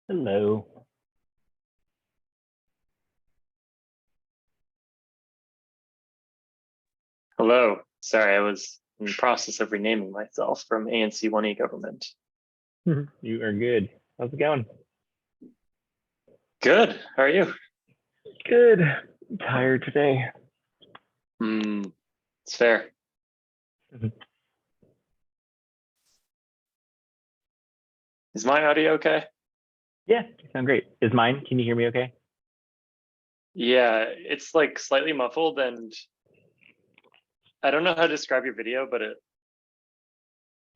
Hello. Hello. Sorry, I was in the process of renaming myself from ANC1 e-government. You are good. How's it going? Good. How are you? Good. I'm tired today. It's fair. Mhm. Is my audio okay? Yeah, you sound great. Is mine? Can you hear me okay? Yeah, it's like slightly muffled and I don't know how to describe your video, but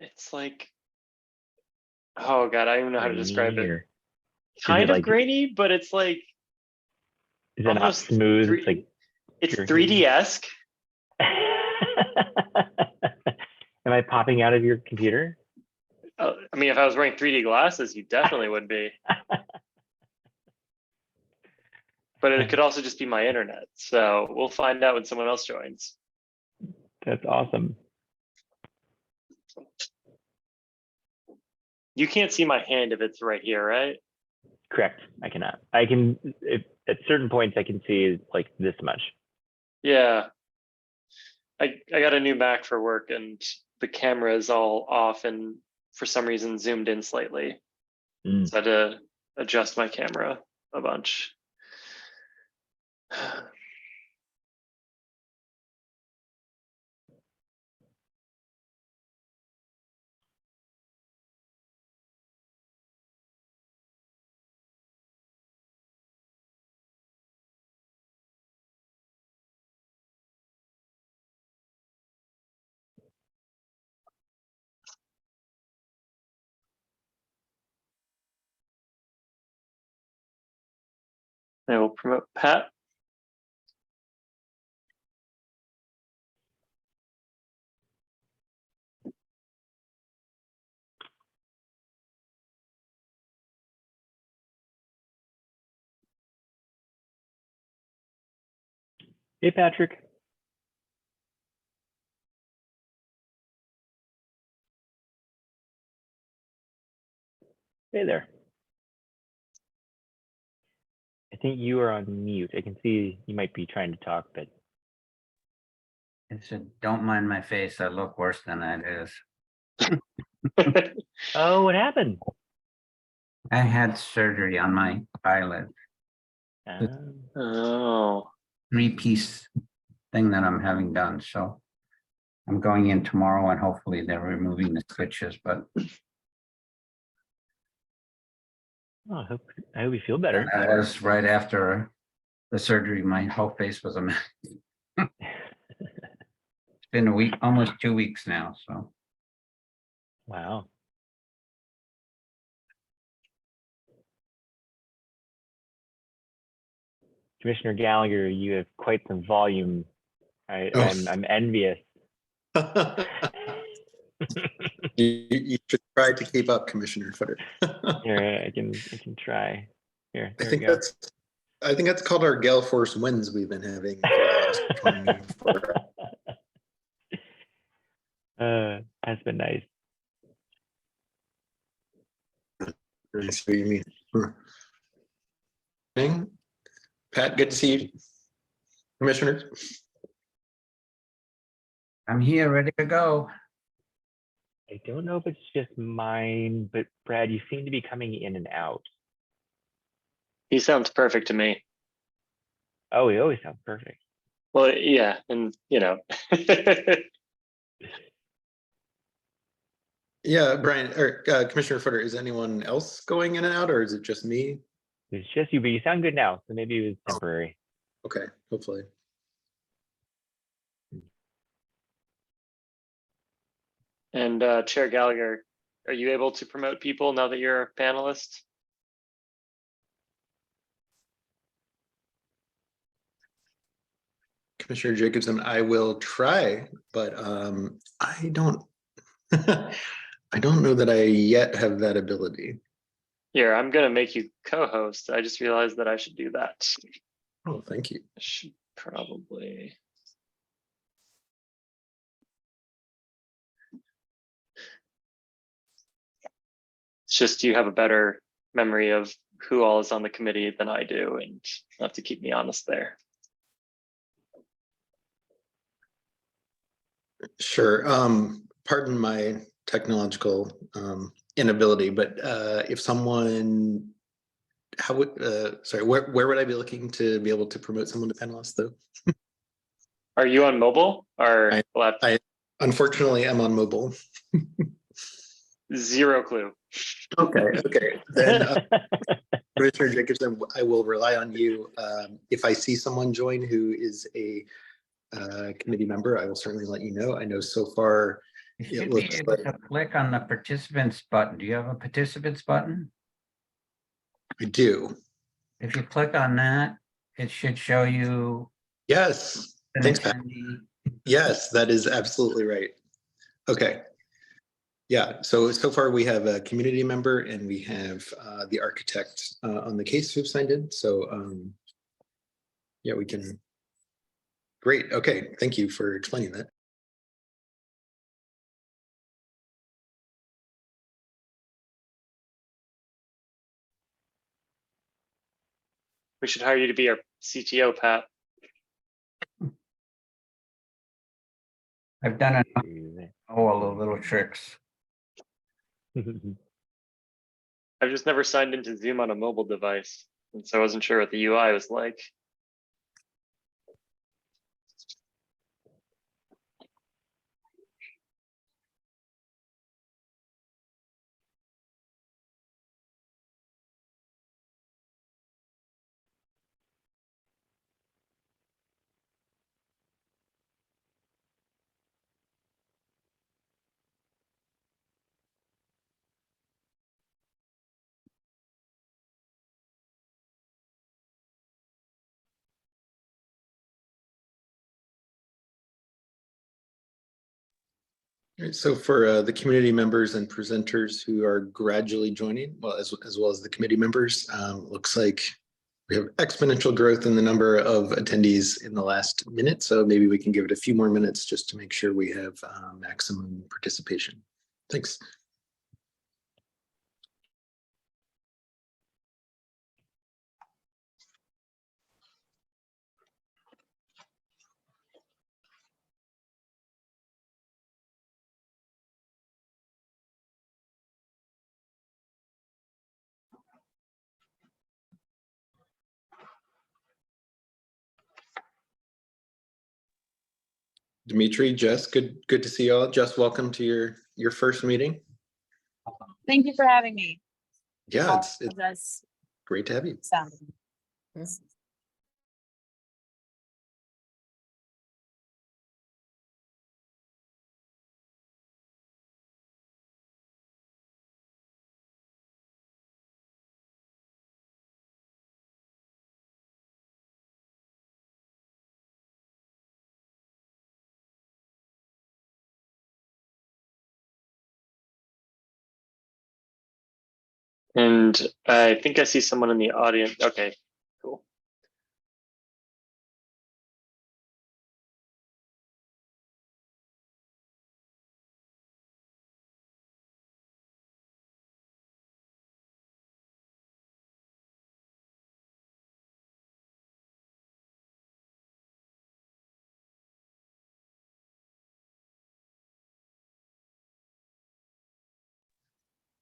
it's like, oh God, I don't even know how to describe Grainy it. or is it Kind of like, grainy, but it's like is it not almost smooth? It's like three, it's jerky. 3D-esque. Am I popping out of your computer? I mean, if I was wearing 3D glasses, you definitely would be. But it could also just be my internet. So we'll find out when someone else joins. That's awesome. You can't see my hand if it's right here, right? Correct. I cannot. I can, if, at certain points, I can see like this much. Yeah. I got a new Mac for work and the camera is all off and for some reason zoomed in slightly. Mm. So I had to adjust my camera a bunch. I will promote Pat. Hey, Patrick. Hey there. I think you are on mute. I can see you might be trying to talk, but It said, don't mind my face. I look worse than that is. oh, what happened? I had surgery on my eyelid, Um, Oh, 3-piece thing that I'm having done. So I'm going in tomorrow and hopefully they're removing the stitches, but oh, I hope you feel better. that was right after the surgery. My whole face was a mess. It's been a week, almost 2 weeks now. So Wow. Commissioner Gallagher, you have quite some volume. Oh. I'm envious. You should try to keep up, Commissioner Footer. Here, I can try. Here, I there we think go. that's called our gale force winds we've been having for the last 24 That's been nice. hours. So you mean Pat, good to see you, commissioners. I'm here, ready to go. I don't know if it's just mine, but Brad, you seem to be coming in and out. he sounds perfect to me. Oh, he always sounds perfect. Well, yeah, and Yeah, Brian or Commissioner Footer, is anyone else going in and out, or is it just me? It's just you, but you sound good now, so maybe it was Oh. temporary. Okay, hopefully. and Chair Gallagher, are you able to promote people now that you're a panelist? Commissioner Jacobson, I will try, but I don't I don't know that I yet have that ability. Here, I'm gonna make you co-host. I just realized that I should do that. Oh, thank you. I should probably. It's just you have a better memory of who all is on the committee than I do, and you'll have to keep me honest there. Sure. Pardon my technological inability, but if someone, how would, sorry, where would I be looking to be able to promote someone to panelist though? Are you on mobile or laptop? I unfortunately am on mobile. Zero clue. Okay. Then Commissioner Jacobson, I will rely on you. If I see someone join who is a committee member, I will certainly let you know. I know so far You it should be looks able like to click on the participants button. Do you have a participants button? I do. If you click on that, it should show you Yes. an Thanks, Pat. attendee. Yes, that is absolutely right. Okay. Yeah, so far we have a community member and we have the architect on the case who've signed in. So yeah, we can. Great. Okay. Thank you for explaining that. We should hire you to be our CTO, Pat. I've done all the little tricks. I've just never signed into Zoom on a mobile device, and so I wasn't sure what the UI was like. All right, so for the community members and presenters who are gradually joining, well, as well as the committee members, looks like we have exponential growth in the number of attendees in the last minute. So maybe we can give it a few more minutes just to make sure we have maximum participation. Thanks. Dimitri, Jess, good to see you all. Jess, welcome to your first meeting. Thank you for having me. Yeah, it's That's great to have you. sound. And I think I see someone in the audience. Okay, cool.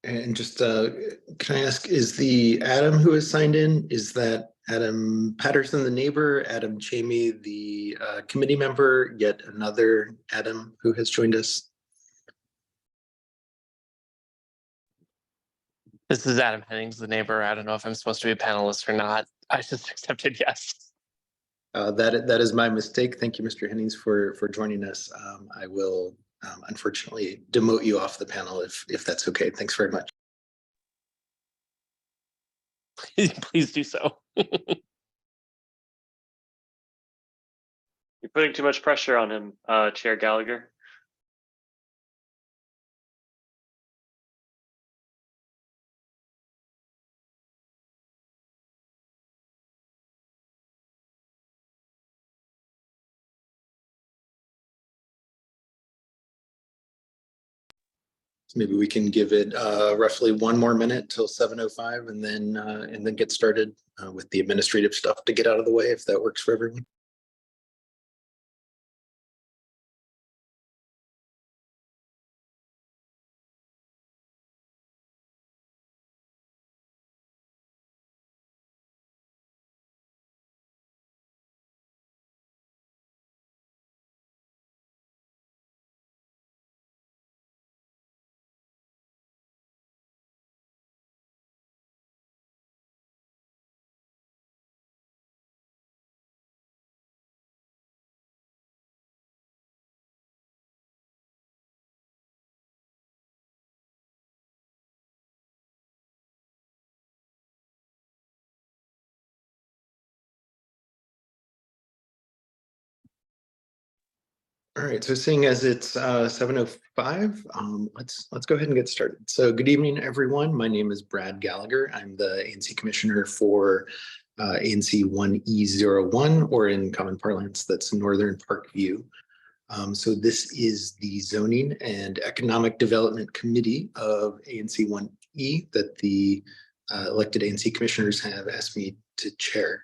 And just can I ask, is the Adam who has signed in, is that Adam Patterson, the neighbor, Adam Chamey, the committee member, yet another Adam who has joined us? This is Adam Hennings, the neighbor. I don't know if I'm supposed to be a panelist or not. I just accepted yes. That is my mistake. Thank you, Mr. Hennings, for joining us. I will unfortunately demote you off the panel if that's okay. Thanks very much. Please do so. You're putting too much pressure on him, Chair Gallagher. So maybe we can give it roughly 1 more minute till 7:05 and then get started with the administrative stuff to get out of the way, if that works for everyone. All right, so seeing as it's 7:05, let's go ahead and get started. So good evening, everyone. My name is Brad Gallagher. I'm the ANC Commissioner for ANC 1E01, or in common parlance, that's Northern Parkview. So this is the Zoning and Economic Development Committee of ANC 1E that the elected ANC commissioners have asked me to chair.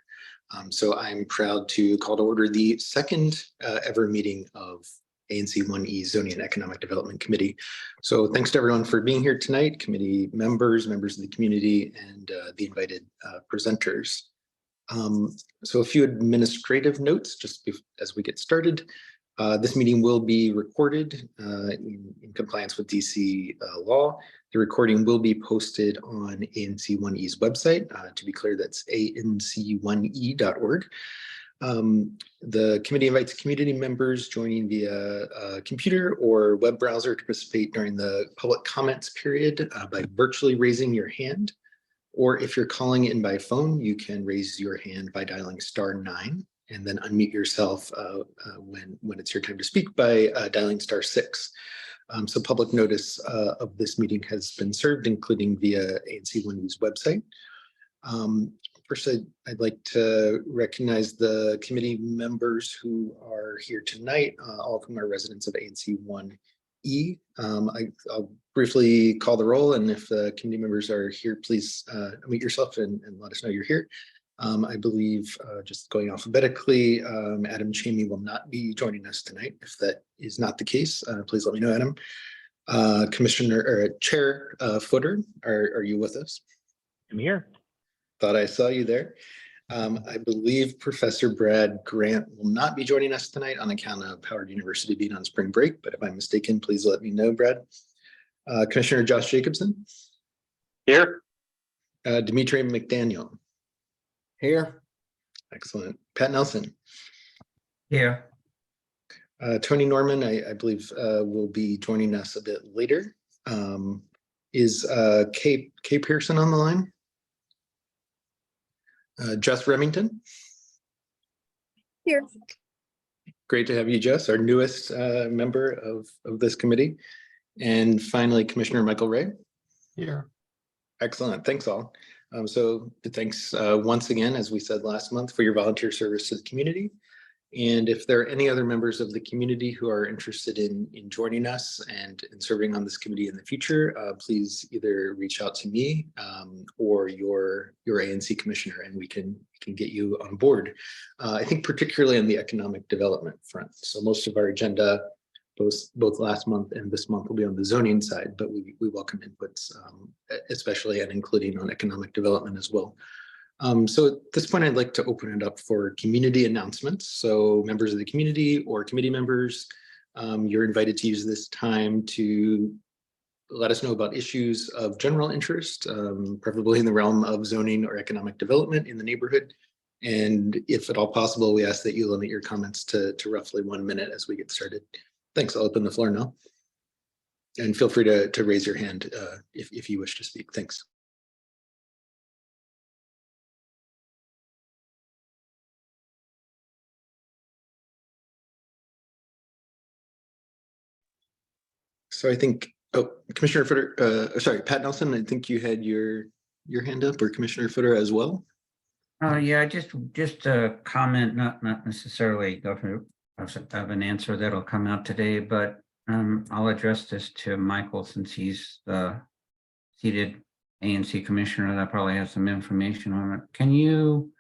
So I'm proud to call to order the second ever meeting of ANC 1E Zoning and Economic Development Committee. So thanks to everyone for being here tonight, committee members, members of the community, and the invited presenters. So a few administrative notes just as we get started. This meeting will be recorded in compliance with DC law. The recording will be posted on ANC 1E's website. To be clear, that's anc1e.org. The committee invites community members joining via computer or web browser to participate during the public comments period by virtually raising your hand. Or if you're calling in by phone, you can raise your hand by dialing *9 and then unmute yourself when it's your time to speak by dialing *6. So public notice of this meeting has been served, including via ANC 1E's website. First, I'd like to recognize the committee members who are here tonight, all of whom are residents of ANC 1E. I'll briefly call the roll, and if the committee members are here, please unmute yourself and let us know you're here. I believe, just going alphabetically, Adam Chamey will not be joining us tonight. If that is not the case, please let me know, Adam. Commissioner or Chair Footer, are you with us? I'm here. Thought I saw you there. I believe Professor Brad Grant will not be joining us tonight on account of Howard University being on spring break, but if I'm mistaken, please let me know, Brad. Commissioner Josh Jacobson. Here. Dimitri McDaniel. Here. Excellent. Pat Nelson. Here. Tony Norman, I believe, will be joining us a bit later. Is Kay Pearson on the line? Jess Remington. Here. Great to have you, Jess, our newest member of this committee. And finally, Commissioner Michael Ray. Here. Excellent. Thanks all. So thanks once again, as we said last month, for your volunteer service to the community. And if there are any other members of the community who are interested in joining us and in serving on this committee in the future, please either reach out to me or your ANC commissioner, and we can get you on board. I think particularly on the economic development front. So most of our agenda, both last month and this month, will be on the zoning side, but we welcome inputs, especially and including on economic development as well. So at this point, I'd like to open it up for community announcements. So members of the community or committee members, you're invited to use this time to let us know about issues of general interest, preferably in the realm of zoning or economic development in the neighborhood. And if at all possible, we ask that you limit your comments to roughly 1 minute as we get started. Thanks. I'll open the floor now. And feel free to raise your hand if you wish to speak. Thanks. So I think, Commissioner Footer, sorry, Pat Nelson, I think you had your hand up, or Commissioner Footer as well. Yeah, just a comment, not necessarily of an answer that'll come out today, but I'll address this to Michael since he's the seated ANC commissioner that probably has some information on it. Can you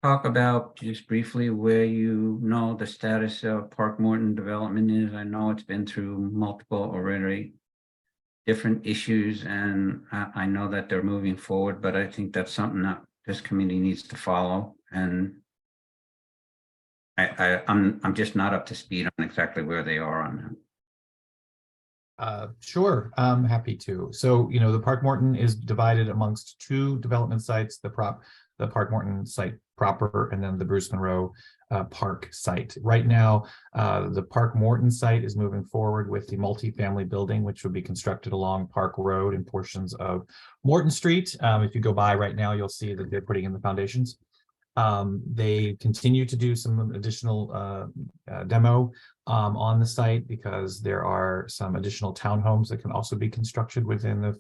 talk about just briefly where you know the status of Park Morton development is? I know it's been through multiple already different issues, and I know that they're moving forward, but I think that's something that this committee needs to follow. And I'm just not up to speed on exactly where they are on that. Sure, I'm happy to. So, you know, the Park Morton is divided amongst two development sites, the Park Morton site proper, and then the Bruce Monroe Park site. Right now, the Park Morton site is moving forward with the multifamily building, which will be constructed along Park Road and portions of Morton Street. If you go by right now, you'll see that they're putting in the foundations. They continue to do some additional demo on the site because there are some additional townhomes that can also be constructed within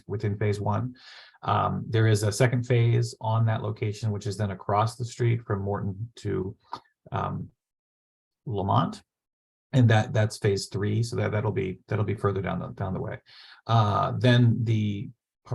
within phase one. There is a second phase on that location, which is then across the street from Morton to Lamont, and that's phase 3. So that'll be further down the way. Then the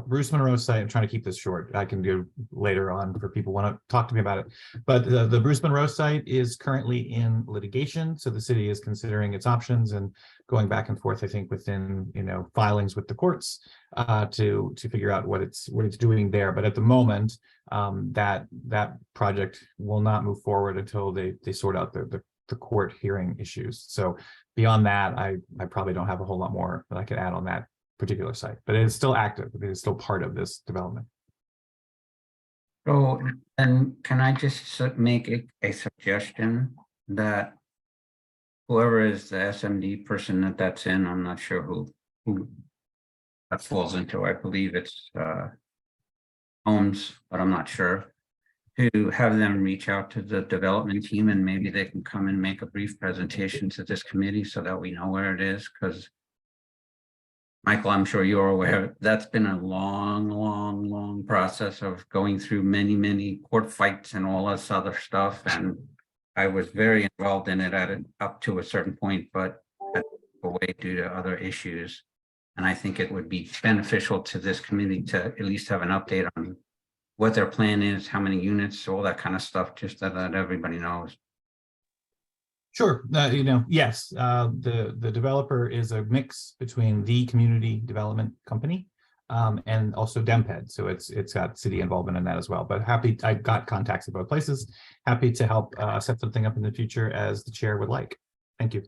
Bruce Monroe site, I'm trying to keep this short. I can do later on for people who want to talk to me about it. But the Bruce Monroe site is currently in litigation. So the city is considering its options and going back and forth, I think, within, you know, filings with the courts to figure out what it's doing there. But at the moment, that project will not move forward until they sort out the court hearing issues. So beyond that, I probably don't have a whole lot more that I could add on that particular site, but it's still active. It is still part of this development. So, and can I just make a suggestion that whoever is the SMD person that's in, I'm not sure who that falls into. I believe it's Holmes, but I'm not sure. To have them reach out to the development team and maybe they can come and make a brief presentation to this committee so that we know where it is, because Michael, I'm sure you're aware, that's been a long process of going through many court fights and all this other stuff. And I was very involved in it up to a certain point, but away due to other issues. And I think it would be beneficial to this committee to at least have an update on what their plan is, how many units, all that kind of stuff, just so that everybody knows. Sure. You know, yes, the developer is a mix between the community development company and also DEMPED. So it's got city involvement in that as well. But I got contacts at both places. Happy to help set something up in the future as the chair would like. Thank you.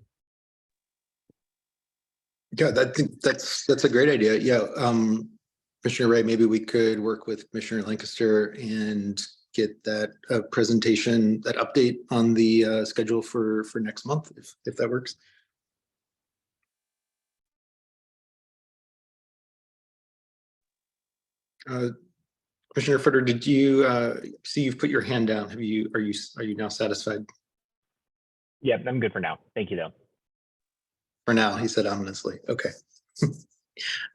Yeah, that's a great idea. Yeah, Commissioner Wright, maybe we could work with Commissioner Lancaster and get that presentation, that update on the schedule for next month, if that works. Commissioner Footer, did you see you've put your hand down? Are you now satisfied? Yep, I'm good for now. Thank you, though. For now, he said ominously. Okay.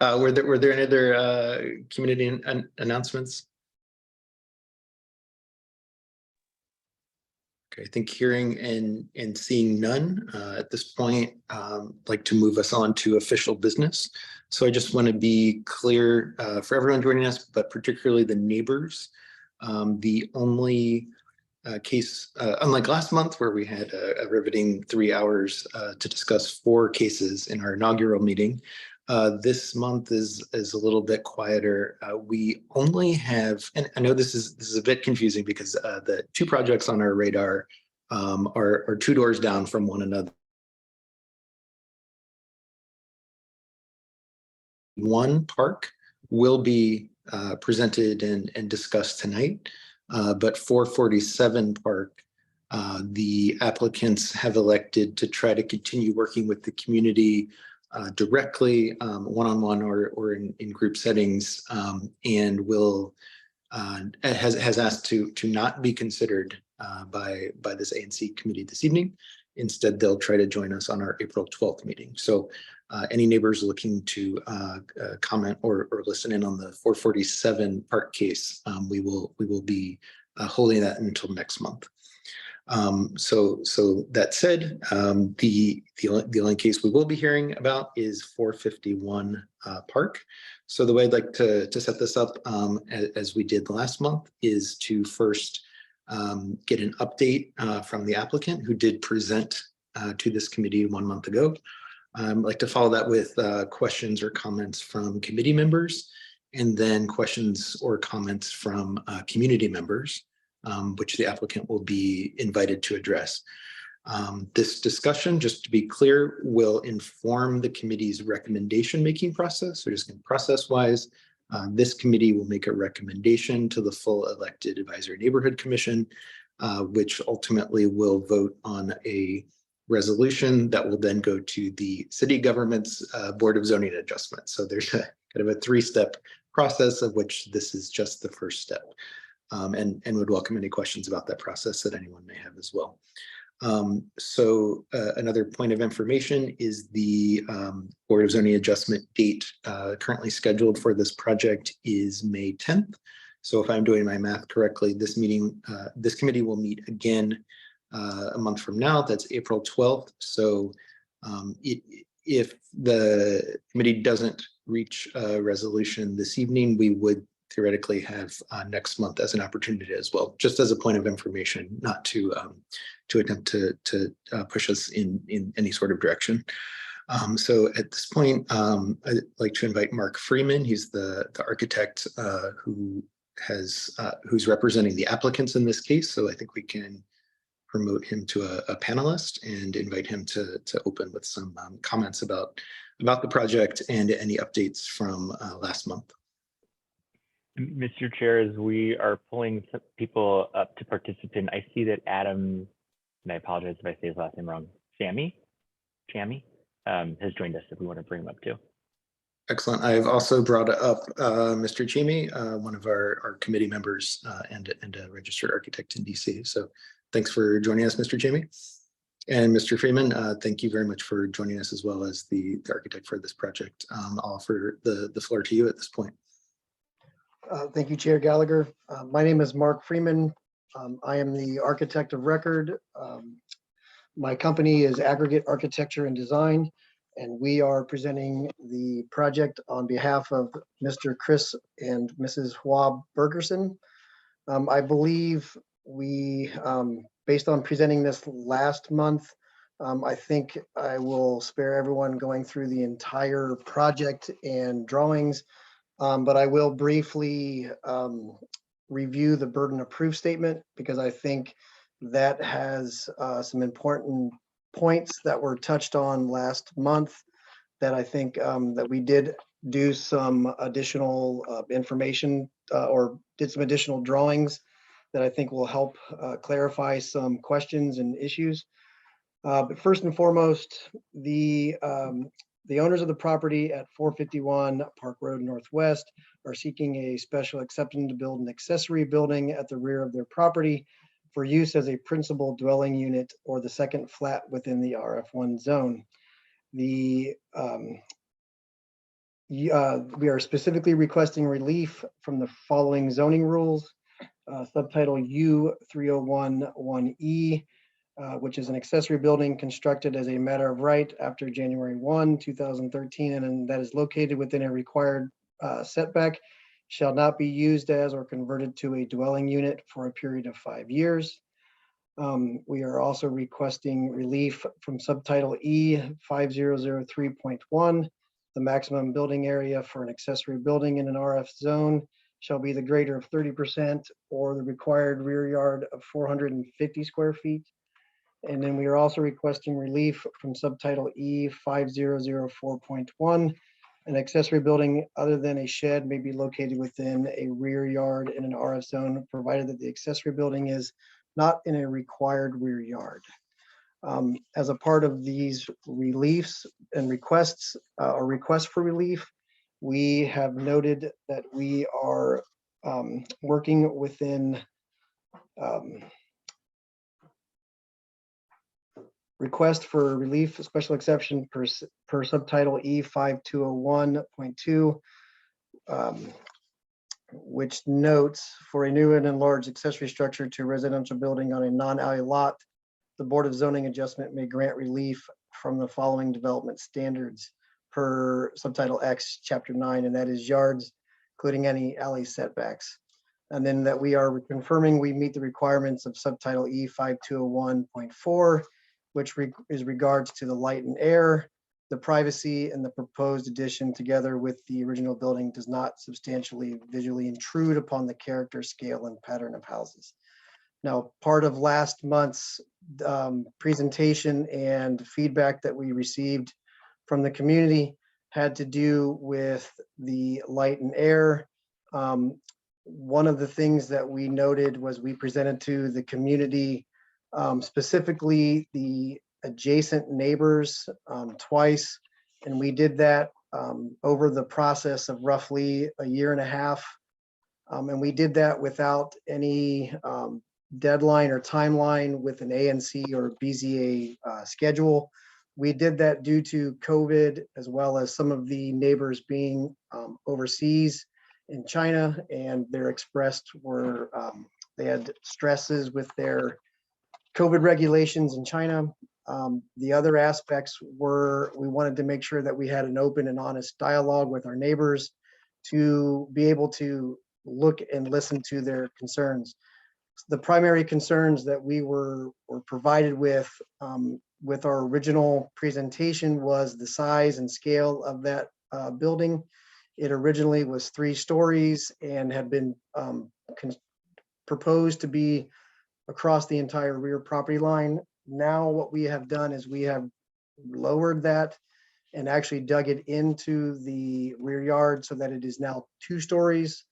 Were there any other community announcements? Okay, I think hearing and seeing none at this point, like to move us on to official business. So I just want to be clear for everyone joining us, but particularly the neighbors. The only case, unlike last month where we had a riveting 3 hours to discuss 4 cases in our inaugural meeting, this month is a little bit quieter. We only have, and I know this is a bit confusing because the 2 projects on our radar are 2 doors down from one another. One park will be presented and discussed tonight, but 447 Park, the applicants have elected to try to continue working with the community directly, one-on-one or in group settings, and will has asked to not be considered by this ANC committee this evening. Instead, they'll try to join us on our April 12th meeting. So any neighbors looking to comment or listen in on the 447 Park case, we will be holding that until next month. So that said, the only case we will be hearing about is 451 Park. So the way I'd like to set this up, as we did last month, is to first get an update from the applicant who did present to this committee 1 month ago. I'd like to follow that with questions or comments from committee members, and then questions or comments from community members, which the applicant will be invited to address. This discussion, just to be clear, will inform the committee's recommendation-making process. So just process-wise, this committee will make a recommendation to the full elected advisory neighborhood commission, which ultimately will vote on a resolution that will then go to the city government's Board of Zoning Adjustment. So there's kind of a 3-step process, of which this is just the first step. And would welcome any questions about that process that anyone may have as well. So another point of information is the Board of Zoning Adjustment date currently scheduled for this project is May 10th. So if I'm doing my math correctly, this committee will meet again a month from now. That's April 12th. So if the committee doesn't reach a resolution this evening, we would theoretically have next month as an opportunity as well, just as a point of information, not to attempt to push us in any sort of direction. So at this point, I'd like to invite Mark Freeman. He's the architect who's representing the applicants in this case. So I think we can promote him to a panelist and invite him to open with some comments about the project and any updates from last month. Mr. Chair, as we are pulling some people up to participate, I see that Adam, and I apologize if I say his last name wrong, Chami has joined us, if we want to bring him up too. Excellent. I've also brought up Mr. Chimi, one of our committee members and a registered architect in DC. So thanks for joining us, Mr. Chimi. And Mr. Freeman, thank you very much for joining us, as well as the architect for this project. I'll offer the floor to you at this point. Thank you, Chair Gallagher. My name is Mark Freeman. I am the architect of record. My company is Aggregate Architecture and Design, and we are presenting the project on behalf of Mr. Chris and Mrs. Hua Bergerson. I believe we, based on presenting this last month, I think I will spare everyone going through the entire project and drawings. But I will briefly review the burden of proof statement, because I think that has some important points that were touched on last month that I think that we did do some additional information or did some additional drawings that I think will help clarify some questions and issues. But first and foremost, the owners of the property at 451 Park Road Northwest are seeking a special exception to build an accessory building at the rear of their property for use as a principal dwelling unit or the second flat within the RF1 zone. We are specifically requesting relief from the following zoning rules. Subtitle U3011E, which is an accessory building constructed as a matter of right after January 1, 2013, and that is located within a required setback, shall not be used as or converted to a dwelling unit for a period of 5 years. We are also requesting relief from subtitle E5003.1. The maximum building area for an accessory building in an RF zone shall be the greater of 30% or the required rear yard of 450 square feet. And then we are also requesting relief from subtitle E5004.1. An accessory building other than a shed may be located within a rear yard in an RF zone, provided that the accessory building is not in a required rear yard. As a part of these reliefs and requests or requests for relief, we have noted that we are working within request for relief, special exception per subtitle E5201.2. which notes for a new and enlarged accessory structure to residential building on a non-alley lot, the Board of Zoning Adjustment may grant relief from the following development standards per subtitle X, chapter 9, and that is yards, including any alley setbacks. And then that we are confirming we meet the requirements of subtitle E 5201.4, which is regards to the light and air, the privacy, and the proposed addition together with the original building does not substantially visually intrude upon the character, scale, and pattern of houses. Now, part of last month's presentation and feedback that we received from the community had to do with the light and air. One of the things that we noted was we presented to the community, specifically the adjacent neighbors twice, and we did that over the process of roughly a year and a half. And we did that without any deadline or timeline with an ANC or BZA schedule. We did that due to COVID, as well as some of the neighbors being overseas in China, and their expressed were they had stresses with their COVID regulations in China. The other aspects were we wanted to make sure that we had an open and honest dialogue with our neighbors to be able to look and listen to their concerns. The primary concerns that we were provided with our original presentation was the size and scale of that building. It originally was 3 stories and had been proposed to be across the entire rear property line. Now what we have done is we have lowered that and actually dug it into the rear yard so that it is now 2 stories,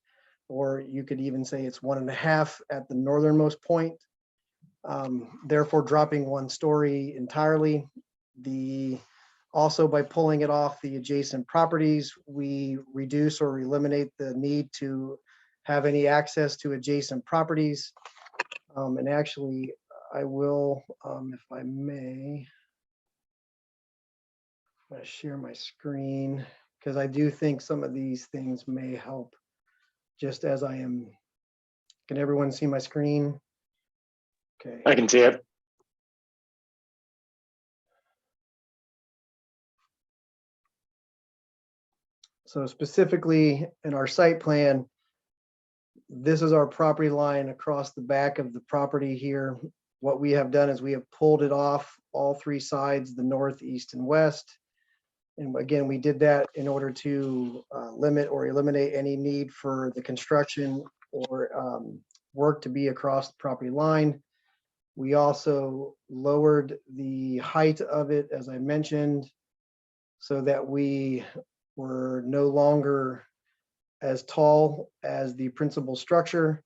or you could even say it's 1.5 at the northernmost point. Therefore dropping 1 story entirely. Also by pulling it off the adjacent properties, we reduce or eliminate the need to have any access to adjacent properties. And actually, I will, if I may, I'm gonna share my screen because I do think some of these things may help just as I am. Can everyone see my screen? Okay. I can see it. So specifically in our site plan, this is our property line across the back of the property here. What we have done is we have pulled it off all 3 sides, the north, east, and west. And again, we did that in order to limit or eliminate any need for the construction or work to be across the property line. We also lowered the height of it, as I mentioned, so that we were no longer as tall as the principal structure.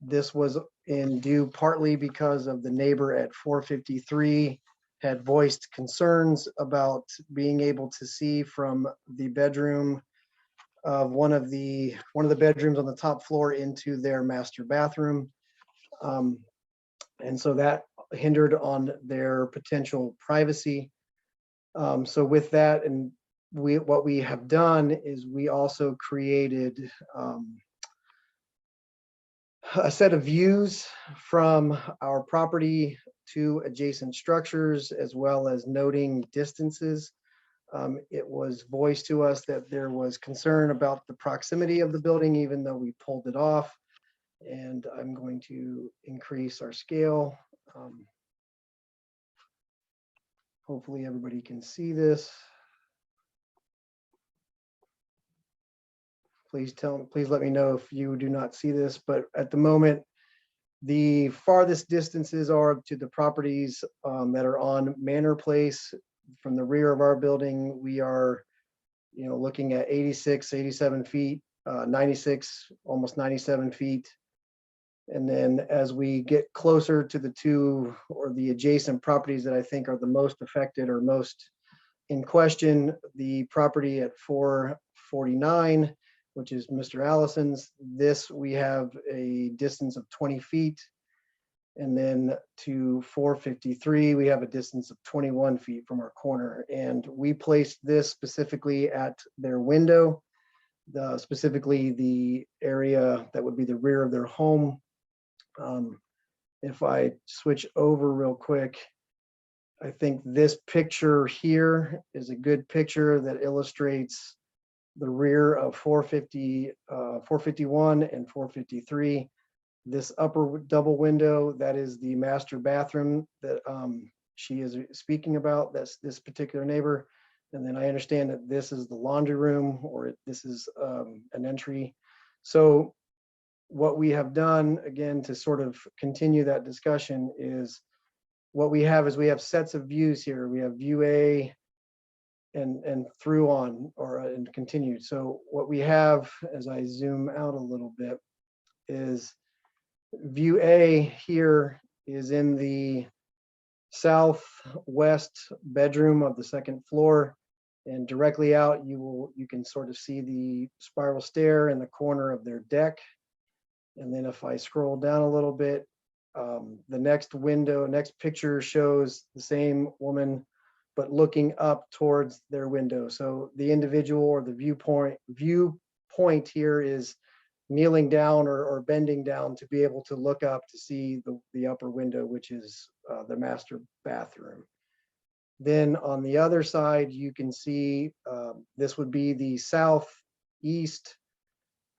This was in due partly because of the neighbor at 453 had voiced concerns about being able to see from the bedroom of one of the bedrooms on the top floor into their master bathroom. And so that hindered on their potential privacy. So with that, and what we have done is we also created a set of views from our property to adjacent structures, as well as noting distances. It was voiced to us that there was concern about the proximity of the building, even though we pulled it off. And I'm going to increase our scale. Hopefully everybody can see this. Please let me know if you do not see this, but at the moment, the farthest distances are to the properties that are on Manor Place. From the rear of our building, we are, looking at 86, 87 feet, 96, almost 97 feet. And then as we get closer to the 2 or the adjacent properties that I think are the most affected or most in question, the property at 449, which is Mr. Allison's. This, we have a distance of 20 feet. And then to 453, we have a distance of 21 feet from our corner. And we placed this specifically at their window. specifically the area that would be the rear of their home. If I switch over real quick, I think this picture here is a good picture that illustrates the rear of 451 and 453. This upper double window, that is the master bathroom that she is speaking about. That's this particular neighbor. And then I understand that this is the laundry room, or this is an entry. So what we have done, again, to sort of continue that discussion, is what we have sets of views here. We have view A and through on, or and continue. So what we have, as I zoom out a little bit, is view A here is in the southwest bedroom of the second floor, and directly out you can sort of see the spiral stair in the corner of their deck. And then if I scroll down a little bit, the next picture shows the same woman, but looking up towards their window. So the individual, or the viewpoint here, is kneeling down or bending down to be able to look up to see the upper window, which is the master bathroom. Then on the other side, you can see this would be the southeast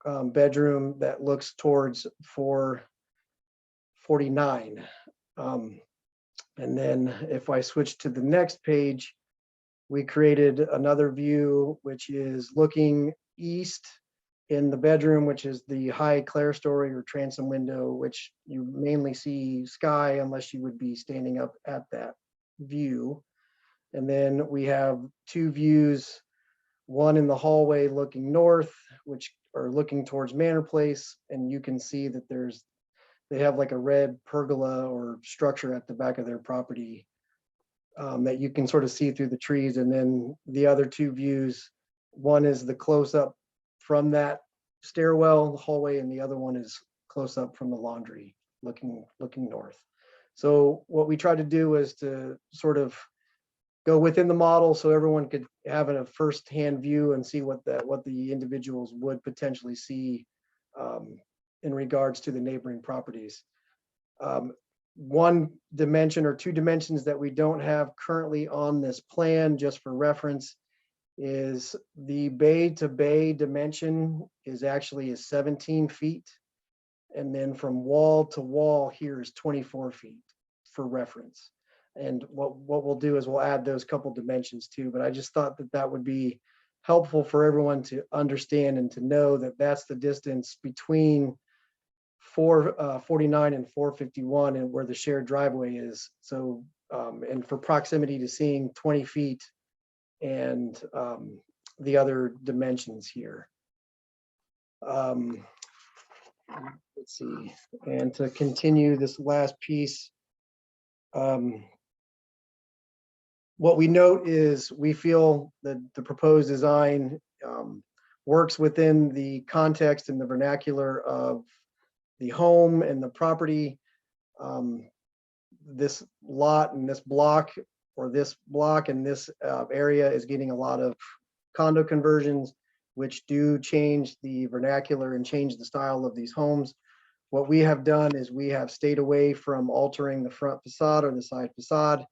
bedroom that looks towards 449. And then if I switch to the next page, we created another view, which is looking east in the bedroom, which is the high clerestory or transom window, which you mainly see sky unless you would be standing up at that view. And then we have two views, one in the hallway looking north, which are looking towards Manor Place, and you can see that they have like a red pergola or structure at the back of their property that you can sort of see through the trees. And then the other two views, one is the close up from that stairwell, the hallway, and the other one is close up from the laundry, looking north. So what we tried to do is to sort of go within the model so everyone could have a first-hand view and see what the individuals would potentially see in regards to the neighboring properties. One dimension or two dimensions that we don't have currently on this plan, just for reference, is the bay to bay dimension is actually 17 feet. And then from wall to wall here is 24 feet for reference. And what we'll do is we'll add those couple dimensions too, but I just thought that would be helpful for everyone to understand and to know that that's the distance between 449 and 451 and where the shared driveway is. So, and for proximity to seeing 20 feet and the other dimensions here. Let's see, and to continue this last piece, what we note is we feel that the proposed design works within the context and the vernacular of the home and the property. This lot and this block, or this block and this area, is getting a lot of condo conversions, which do change the vernacular and change the style of these homes. What we have done is we have stayed away from altering the front facade or the side facade,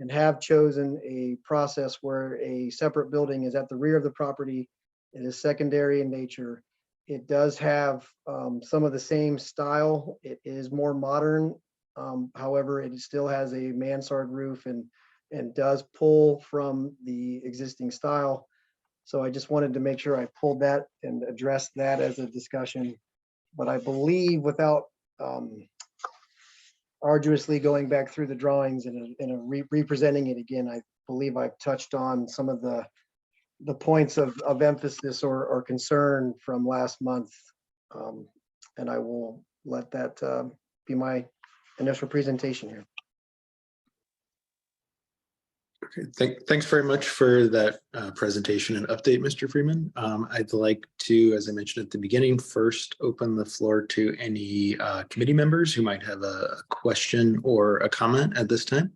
and have chosen a process where a separate building is at the rear of the property. It is secondary in nature. It does have some of the same style. It is more modern. However, it still has a mansard roof and does pull from the existing style. So I just wanted to make sure I pulled that and addressed that as a discussion. But I believe, without arduously going back through the drawings and representing it again, I believe I've touched on some of the points of emphasis or concern from last month. And I will let that be my initial presentation here. Okay, thanks very much for that presentation and update, Mr. Freeman. I'd like to, as I mentioned at the beginning, first open the floor to any committee members who might have a question or a comment at this time.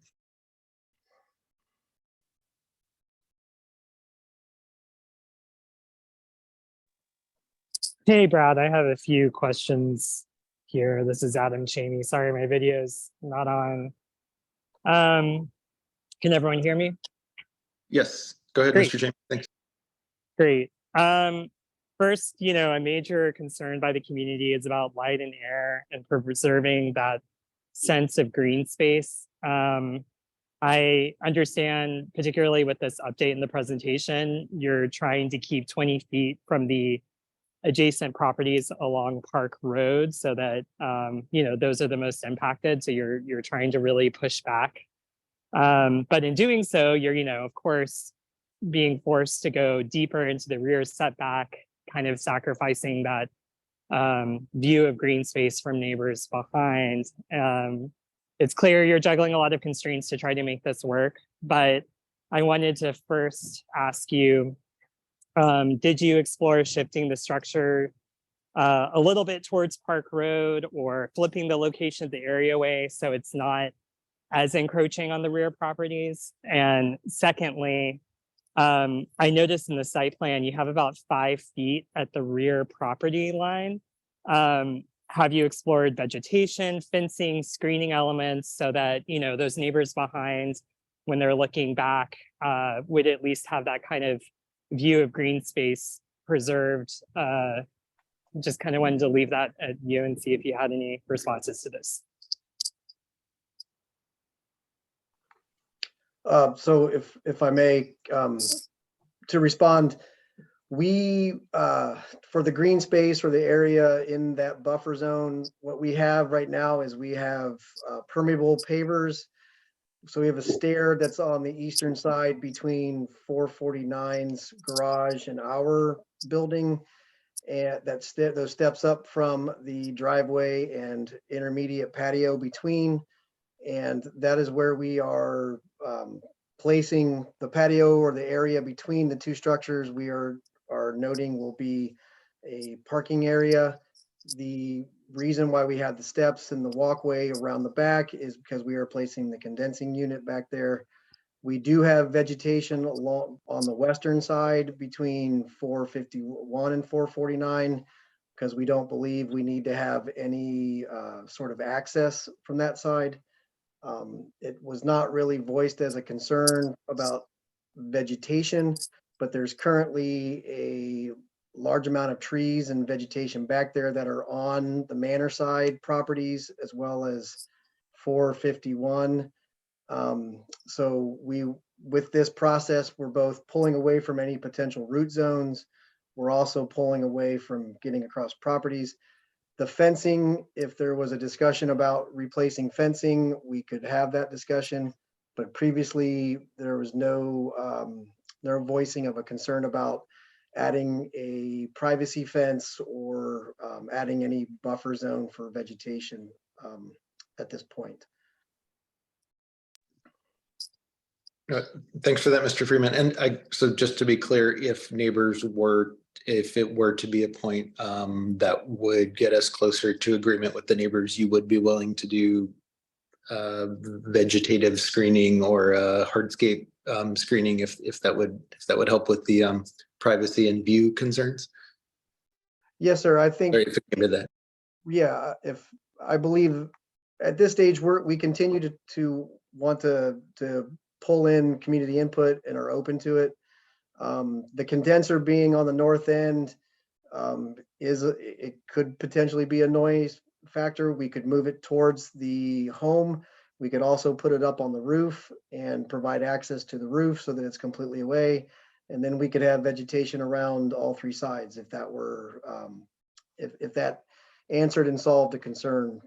Hey, Brad, I have a few questions here. This is Adam Cheney. Sorry, my video's not on. Can everyone hear me? Yes, go ahead, Great. Mr. James. Thanks. Great. First, a major concern by the community is about light and air and preserving that sense of green space. I understand, particularly with this update in the presentation, you're trying to keep 20 feet from the adjacent properties along Park Road so that, those are the most impacted. So you're trying to really push back. But in doing so, you're, of course, being forced to go deeper into the rear setback, kind of sacrificing that view of green space from neighbors behind. It's clear you're juggling a lot of constraints to try to make this work, but I wanted to first ask you, did you explore shifting the structure a little bit towards Park Road or flipping the location of the areaway so it's not as encroaching on the rear properties? And secondly, I noticed in the site plan, you have about 5 feet at the rear property line. Have you explored vegetation, fencing, screening elements so that, those neighbors behind, when they're looking back, would at least have that kind of view of green space preserved? Just kind of wanted to leave that at you and see if you had any responses to this. So if I may, to respond, we, for the green space or the area in that buffer zone, what we have right now is we have permeable pavers. So we have a stair that's on the eastern side between 449's garage and our building. And that's those steps up from the driveway and intermediate patio between. And that is where we are placing the patio or the area between the two structures. We are noting will be a parking area. The reason why we have the steps and the walkway around the back is because we are placing the condensing unit back there. We do have vegetation along on the western side between 451 and 449 because we don't believe we need to have any sort of access from that side. It was not really voiced as a concern about vegetation, but there's currently a large amount of trees and vegetation back there that are on the manor side properties as well as 451. So with this process, we're both pulling away from any potential root zones. We're also pulling away from getting across properties. The fencing, if there was a discussion about replacing fencing, we could have that discussion. But previously, there was no voicing of a concern about adding a privacy fence or adding any buffer zone for vegetation at this point. Thanks for that, Mr. Freeman. And so just to be clear, if it were to be a point that would get us closer to agreement with the neighbors, you would be willing to do vegetative screening or hardscape screening if that would help with the privacy and view concerns? Yes, sir. I think. Sorry if I did that. Yeah, if I believe at this stage we continue to want to pull in community input and are open to it. The condenser being on the north end it could potentially be a noise factor. We could move it towards the home. We could also put it up on the roof and provide access to the roof so that it's completely away. And then we could have vegetation around all three sides if that were, if that answered and solved a concern.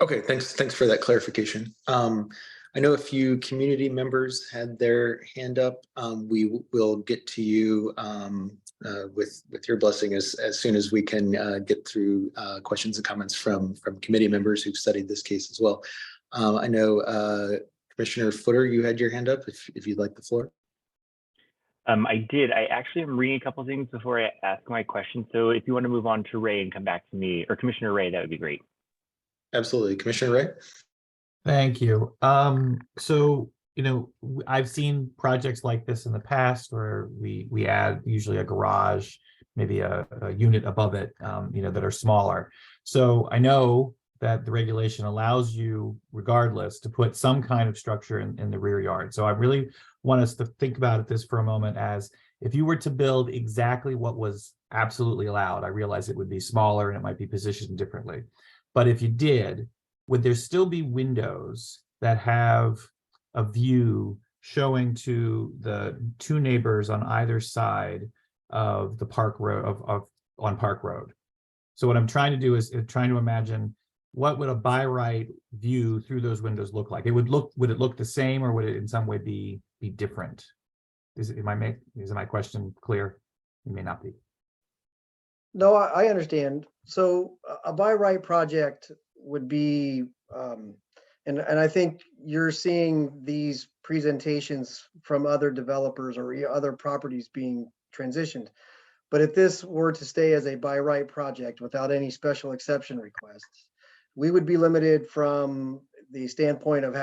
Okay, thanks for that clarification. I know a few community members had their hand up. We will get to you with your blessing as soon as we can get through questions and comments from committee members who've studied this case as well. I know Commissioner Footer, you had your hand up if you'd like the floor. I did. I actually am reading a couple of things before I ask my question. So if you want to move on to Ray and come back to me, or Commissioner Ray, that would be great. Absolutely. Commissioner Ray? Thank you. So I've seen projects like this in the past where we add usually a garage, maybe a unit above it, that are smaller. So I know that the regulation allows you, regardless, to put some kind of structure in the rear yard. So I really want us to think about this for a moment as if you were to build exactly what was absolutely allowed. I realize it would be smaller and it might be positioned differently. But if you did, would there still be windows that have a view showing to the two neighbors on either side of the Park Road on Park Road? So what I'm trying to do is trying to imagine what would a by right view through those windows look like? Would it look the same, or would it in some way be different? Is my question clear? It may not be. No, I understand. So a by right project would be, and I think you're seeing these presentations from other developers or other properties being transitioned. But if this were to stay as a by right project without any special exception requests, we would be limited from the standpoint of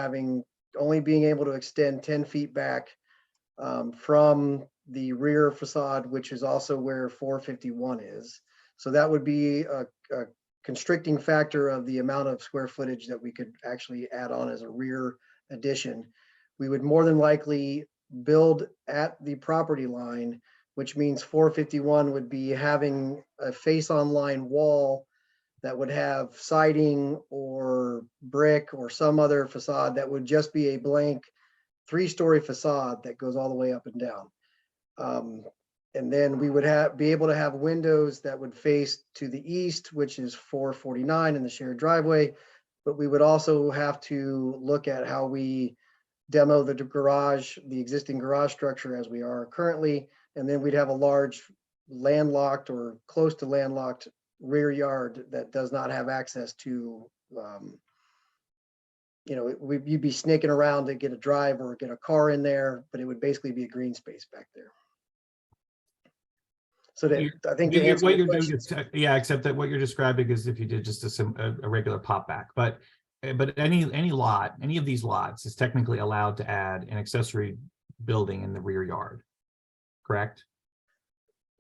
only being able to extend 10 feet back from the rear facade, which is also where 451 is. So that would be a constricting factor of the amount of square footage that we could actually add on as a rear addition. We would more than likely build at the property line, which means 451 would be having a face-on line wall that would have siding or brick or some other facade that would just be a blank 3-story facade that goes all the way up and down. And then we would be able to have windows that would face to the east, which is 449 in the shared driveway. But we would also have to look at how we demo the garage, the existing garage structure as we are currently. And then we'd have a large landlocked or close to landlocked rear yard that does not have access to, you'd be snaking around to get a drive or get a car in there, but it would basically be a green space back there. So that I think to answer your question, except that what you're describing is if you did just a regular pop back, but any of these lots is technically allowed to add an accessory building in the rear yard, correct?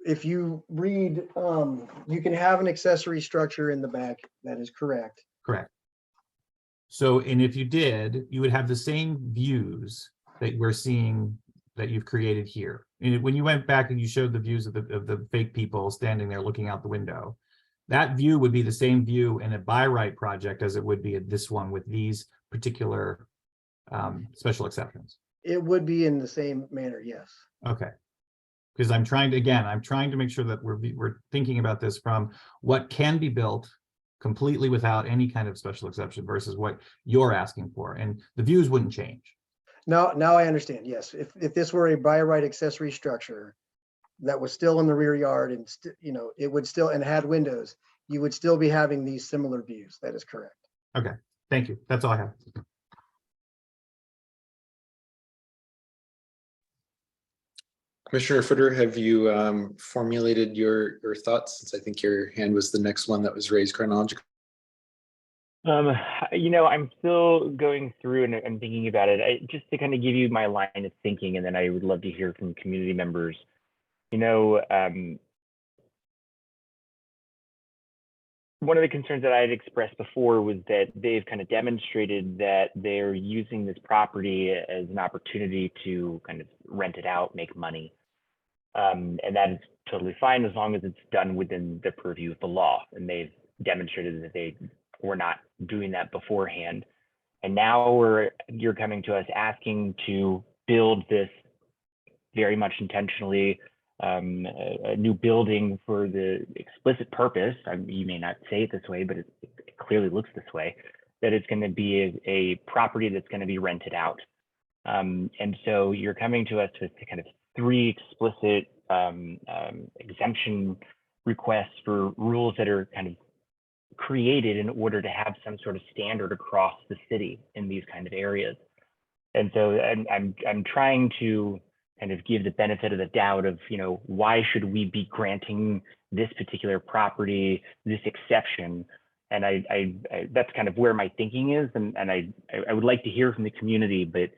if you read, you can have an accessory structure in the back. That is correct. Correct. So, and if you did, you would have the same views that we're seeing that you've created here. And when you went back and you showed the views of the fake people standing there looking out the window, that view would be the same view in a by right project as it would be at this one with these particular special exceptions. It would be in the same manner, yes. Okay. Because I'm trying to make sure that we're thinking about this from what can be built completely without any kind of special exception versus what you're asking for, and the views wouldn't change. Now I understand. Yes, if this were a by right accessory structure that was still in the rear yard and it would still and had windows, you would still be having these similar views. That is correct. Okay, thank you. That's all I have. Commissioner Footer, have you formulated your thoughts, since I think your hand was the next one that was raised chronologically? I'm still going through and thinking about it. Just to kind of give you my line of thinking, and then I would love to hear from community members. One of the concerns that I had expressed before was that they've kind of demonstrated that they're using this property as an opportunity to kind of rent it out, make money. And that is totally fine as long as it's done within the purview of the law. And they've demonstrated that they were not doing that beforehand. And now you're coming to us asking to build this very much intentionally a new building for the explicit purpose. You may not say it this way, but it clearly looks this way, that it's going to be a property that's going to be rented out. And so you're coming to us with kind of 3 explicit exemption requests for rules that are kind of created in order to have some sort of standard across the city in these kind of areas. And so I'm trying to kind of give the benefit of the doubt of, why should we be granting this particular property this exception? And I that's kind of where my thinking is. And I would like to hear from the community, but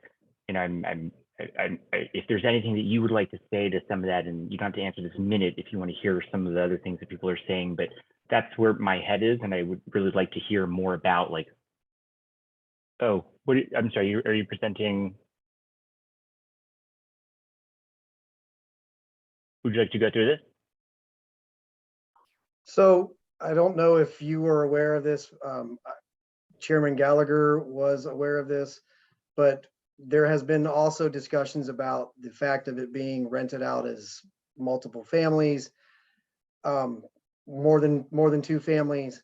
if there's anything that you would like to say to some of that, and you don't have to answer this minute if you want to hear some of the other things that people are saying, but that's where my head is, and I would really like to hear more about like, oh, I'm sorry, are you presenting? Would you like to go through this? So I don't know if you were aware of this. Chairman Gallagher was aware of this, but there has been also discussions about the fact of it being rented out as multiple families, more than two families.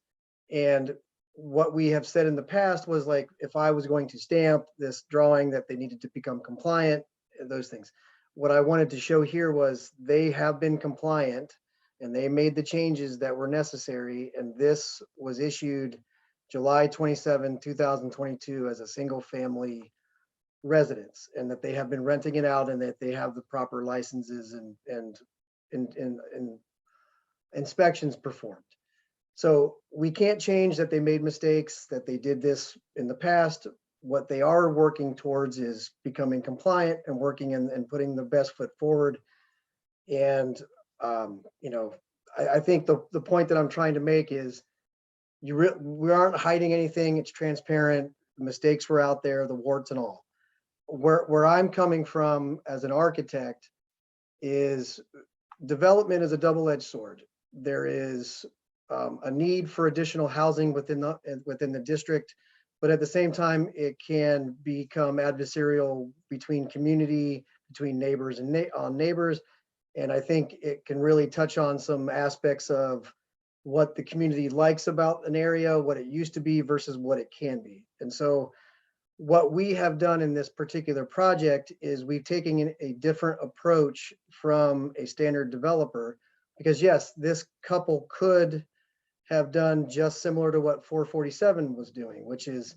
And what we have said in the past was like, if I was going to stamp this drawing that they needed to become compliant, those things. What I wanted to show here was they have been compliant and they made the changes that were necessary. And this was issued July 27, 2022 as a single family residence, and that they have been renting it out and that they have the proper licenses and inspections performed. So we can't change that they made mistakes, that they did this in the past. What they are working towards is becoming compliant and working and putting the best foot forward. And, I think the point that I'm trying to make is we aren't hiding anything. It's transparent. The mistakes were out there, the warts and all. Where I'm coming from as an architect is development is a double-edged sword. There is a need for additional housing within the district, but at the same time, it can become adversarial between community, between neighbors and neighbors. And I think it can really touch on some aspects of what the community likes about an area, what it used to be versus what it can be. And so what we have done in this particular project is we've taken a different approach from a standard developer, because yes, this couple could have done just similar to what 447 was doing, which is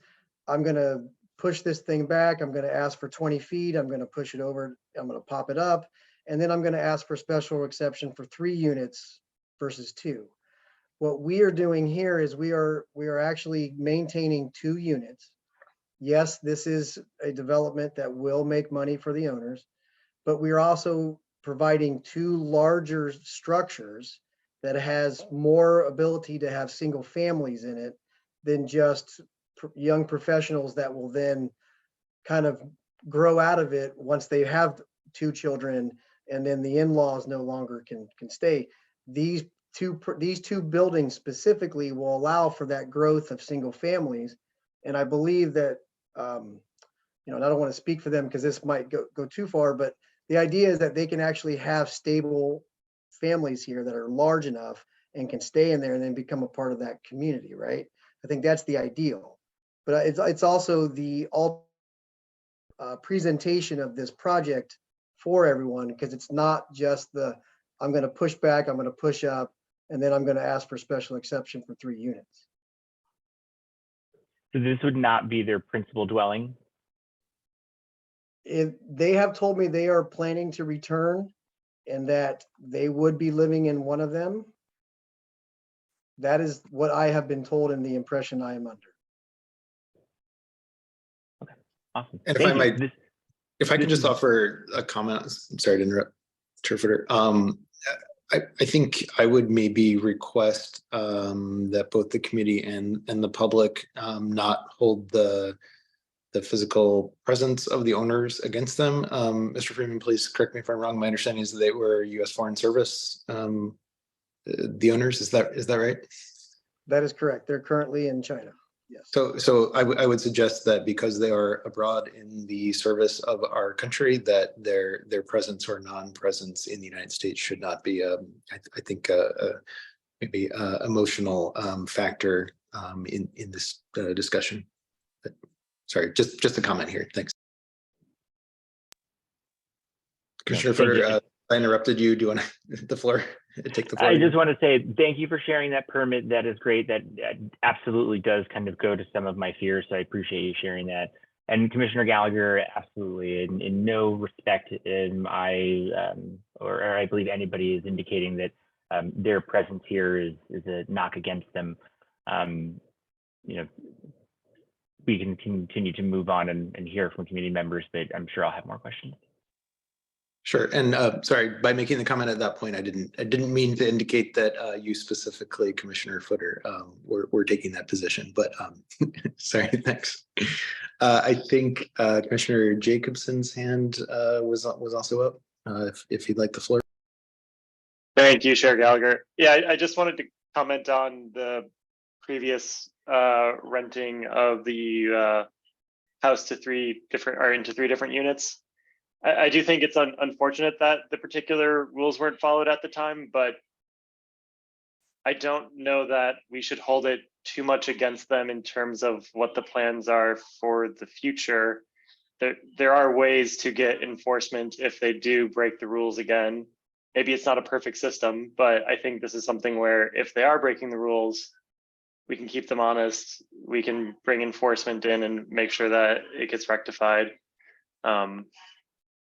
I'm going to push this thing back. I'm going to ask for 20 feet. I'm going to push it over. I'm going to pop it up. And then I'm going to ask for special exception for 3 units versus 2. What we are doing here is we are actually maintaining 2 units. Yes, this is a development that will make money for the owners, but we are also providing 2 larger structures that has more ability to have single families in it than just young professionals that will then kind of grow out of it once they have 2 children, and then the in-laws no longer can stay. These two buildings specifically will allow for that growth of single families. And I believe that, and I don't want to speak for them because this might go too far, but the idea is that they can actually have stable families here that are large enough and can stay in there and then become a part of that community, right? I think that's the ideal. But it's also the presentation of this project for everyone, because it's not just I'm going to push back, I'm going to push up, and then I'm going to ask for special exception for 3 units. So this would not be their principal dwelling? They have told me they are planning to return and that they would be living in one of them. That is what I have been told and the impression I am under. Okay, awesome. And Thank you. if I could just offer a comment, I'm sorry to interrupt, Chair Footer. I think I would maybe request that both the committee and the public not hold the physical presence of the owners against them. Mr. Freeman, please correct me if I'm wrong. My understanding is that they were U.S. Foreign Service, the owners. Is that right? That is correct. They're currently in China. Yes. So I would suggest that because they are abroad in the service of our country, that their presence or non-presence in the United States should not be, I think, maybe emotional factor in this discussion. But, sorry, just a comment here. Thanks. Commissioner Footer, I interrupted you. Do you want the floor? Take the floor. I just want to say thank you for sharing that permit. That is great. That absolutely does kind of go to some of my fears. So I appreciate you sharing that. And Commissioner Gallagher, absolutely, in no respect in or I believe anybody is indicating that their presence here is a knock against them. we can continue to move on and hear from community members, but I'm sure I'll have more questions. Sure. And sorry, by making the comment at that point, I didn't mean to indicate that you specifically, Commissioner Footer, were taking that position, but sorry, thanks. I think Commissioner Jacobson's hand was also up, if he'd like the floor. Thank you, Chair Gallagher. Yeah, I just wanted to comment on the previous renting of the house to into three different units. I do think it's unfortunate that the particular rules weren't followed at the time, but I don't know that we should hold it too much against them in terms of what the plans are for the future. There are ways to get enforcement if they do break the rules again. Maybe it's not a perfect system, but I think this is something where if they are breaking the rules, we can keep them honest. We can bring enforcement in and make sure that it gets rectified.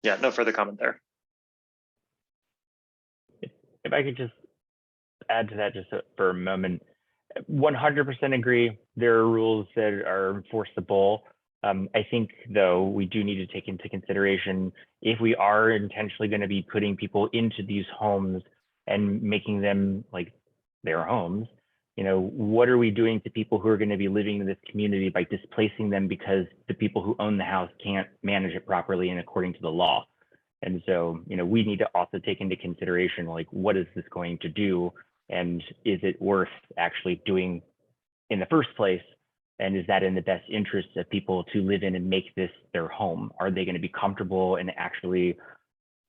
Yeah, no further comment there. If I could just add to that just for a moment, 100% agree. There are rules that are enforceable. I think, though, we do need to take into consideration if we are intentionally going to be putting people into these homes and making them like their homes, you know, what are we doing to people who are going to be living in this community by displacing them because the people who own the house can't manage it properly and according to the law? And so, you know, we need to also take into consideration, like, what is this going to do? And is it worth actually doing in the first place? And is that in the best interest of people to live in and make this their home? Are they going to be comfortable and actually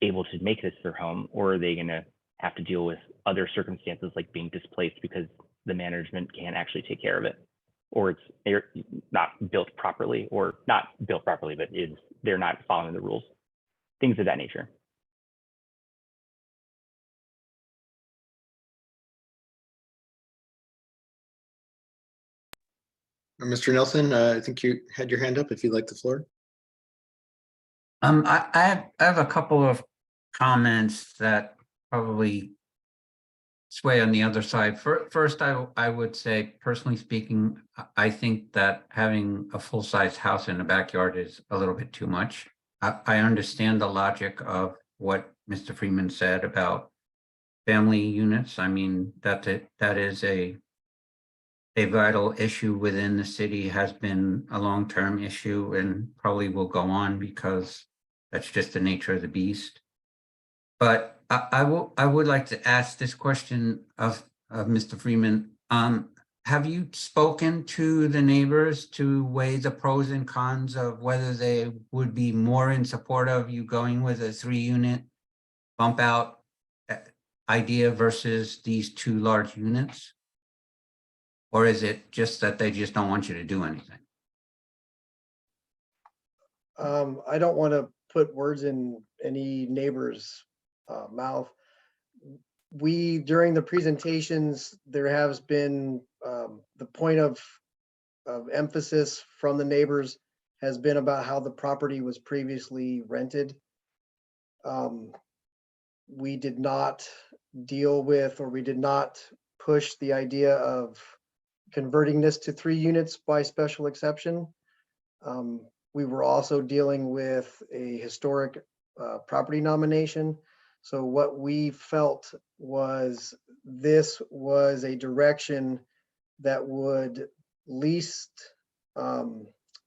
able to make this their home? Or are they going to have to deal with other circumstances like being displaced because the management can't actually take care of it? Or they're not built properly, or not built properly, but they're not following the rules. Things of that nature. Mr. Nelson, I think you had your hand up if you'd like the floor. I have a couple of comments that probably sway on the other side. First, I would say, personally speaking, I think that having a full-size house in the backyard is a little bit too much. I understand the logic of what Mr. Freeman said about family units. I mean, that is a vital issue within the city, has been a long-term issue and probably will go on because that's just the nature of the beast. But I would like to ask this question of Mr. Freeman. Have you spoken to the neighbors to weigh the pros and cons of whether they would be more in support of you going with a 3-unit bump out idea versus these 2 large units? Or is it just that they just don't want you to do anything? I don't want to put words in any neighbor's mouth. During the presentations, there has been the point of emphasis from the neighbors has been about how the property was previously rented. We did not deal with, or we did not push the idea of converting this to 3 units by special exception. We were also dealing with a historic property nomination. So what we felt was this was a direction that would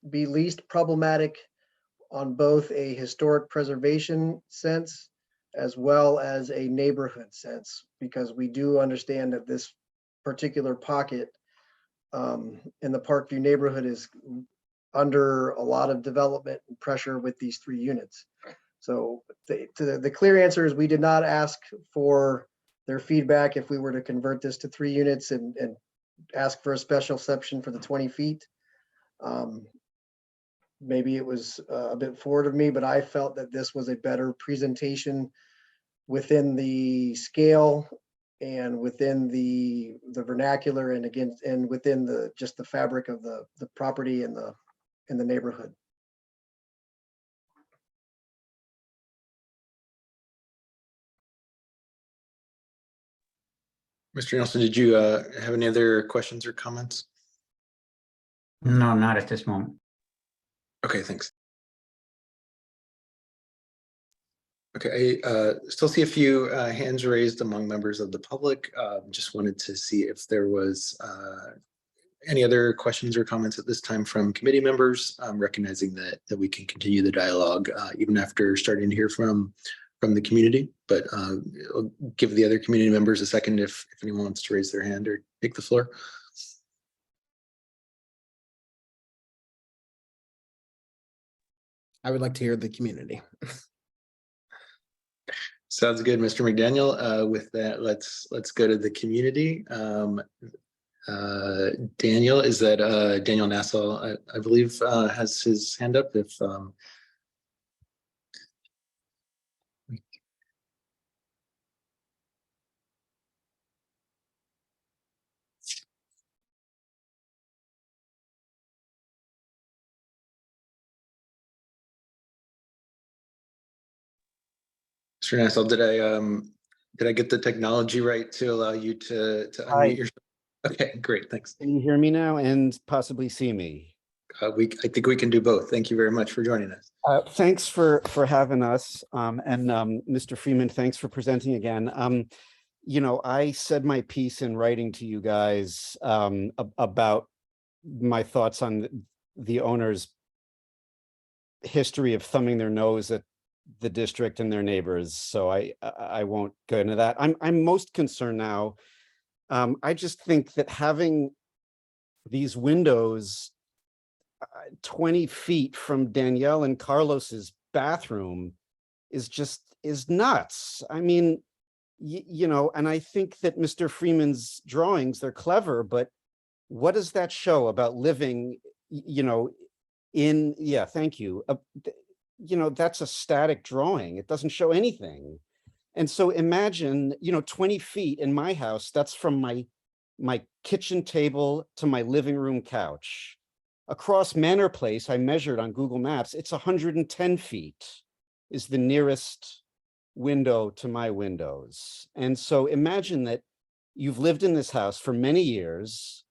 be least problematic on both a historic preservation sense as well as a neighborhood sense, because we do understand that this particular pocket in the Parkview neighborhood is under a lot of development and pressure with these 3 units. So the clear answer is we did not ask for their feedback if we were to convert this to 3 units and ask for a special exception for the 20 feet. Maybe it was a bit forward of me, but I felt that this was a better presentation within the scale and within the vernacular, and again, and within just the fabric of the property and in the neighborhood. Mr. Nelson, did you have any other questions or comments? No, not at this moment. Okay, thanks. Okay, I still see a few hands raised among members of the public. Just wanted to see if there was any other questions or comments at this time from committee members, recognizing that we can continue the dialogue even after starting to hear from the community. But I'll give the other community members a second if anyone wants to raise their hand or take the floor. I would like to hear the community. Sounds good, Mr. McDaniel. With that, let's go to the community. Daniel, is that Daniel Nassau, I believe, has his hand up. If Mr. Nassau, did I get the technology right to allow you to Hi. unmute yourself? Okay, great, thanks. Can you hear me now and possibly see me? I think we can do both. Thank you very much for joining us. Thanks for having us. Mr. Freeman, thanks for presenting again. You know, I said my piece in writing to you guys about my thoughts on the owner's history of thumbing their nose at the district and their neighbors. So I won't go into that. I'm most concerned now. I just think that having these windows 20 feet from Danielle and Carlos's bathroom is nuts. I mean, you know, and I think that Mr. Freeman's drawings, they're clever, but what does that show about living, you know, yeah, thank you. You know, that's a static drawing. It doesn't show anything. And so imagine, you know, 20 feet in my house, that's from my kitchen table to my living room couch. Across Manor Place, I measured on Google Maps, it's 110 feet is the nearest window to my windows. And so imagine that you've lived in this house for many years,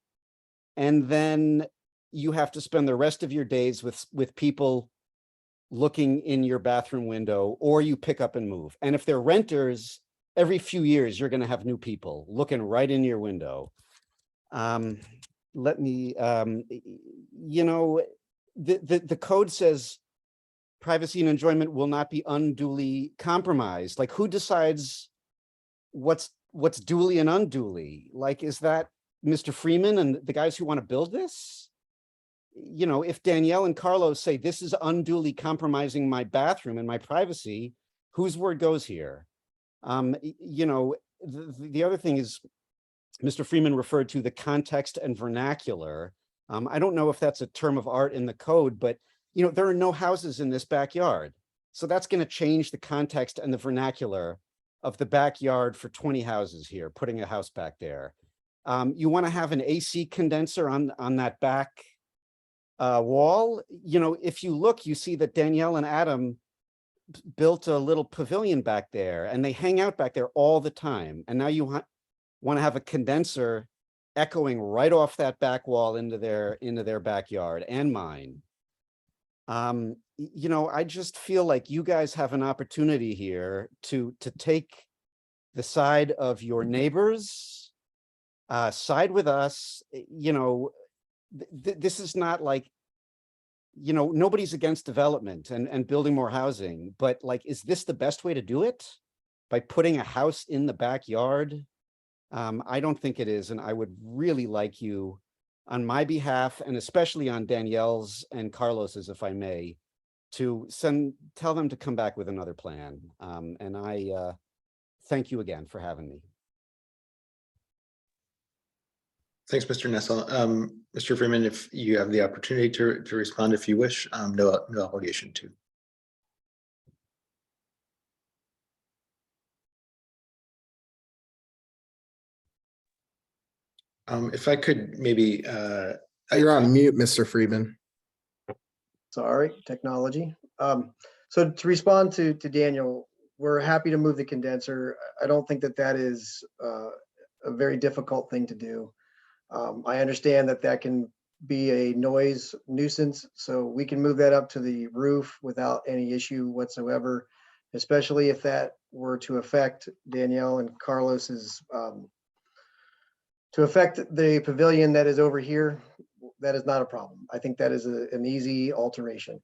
and then you have to spend the rest of your days with people looking in your bathroom window, or you pick up and move. And if they're renters, every few years, you're going to have new people looking right in your window. Let me, you know, the code says privacy and enjoyment will not be unduly compromised. Like, who decides what's duly and unduly? Like, is that Mr. Freeman and the guys who want to build this? You know, if Danielle and Carlos say this is unduly compromising my bathroom and my privacy, whose word goes here? You know, the other thing is Mr. Freeman referred to the context and vernacular. I don't know if that's a term of art in the code, but, you know, there are no houses in this backyard. So that's going to change the context and the vernacular of the backyard for 20 houses here, putting a house back there. You want to have an AC condenser on that back wall. You know, if you look, you see that Danielle and Adam built a little pavilion back there, and they hang out back there all the time. And now you want to have a condenser echoing right off that back wall into their backyard and mine. You know, I just feel like you guys have an opportunity here to take the side of your neighbors, side with us. You know, this is not like, you know, nobody's against development and building more housing, but like, is this the best way to do it? By putting a house in the backyard? I don't think it is. And I would really like you, on my behalf, and especially on Danielle's and Carlos's, if I may, to tell them to come back with another plan. And I thank you again for having me. Thanks, Mr. Nassau. Mr. Freeman, if you have the opportunity to respond if you wish, no obligation to. If I could maybe. You're on mute, Mr. Freeman. Sorry, technology. So to respond to Daniel, we're happy to move the condenser. I don't think that is a very difficult thing to do. I understand that can be a noise nuisance. So we can move that up to the roof without any issue whatsoever, especially if that were to affect Danielle and Carlos's, to affect the pavilion that is over here. That is not a problem. I think that is an easy alteration.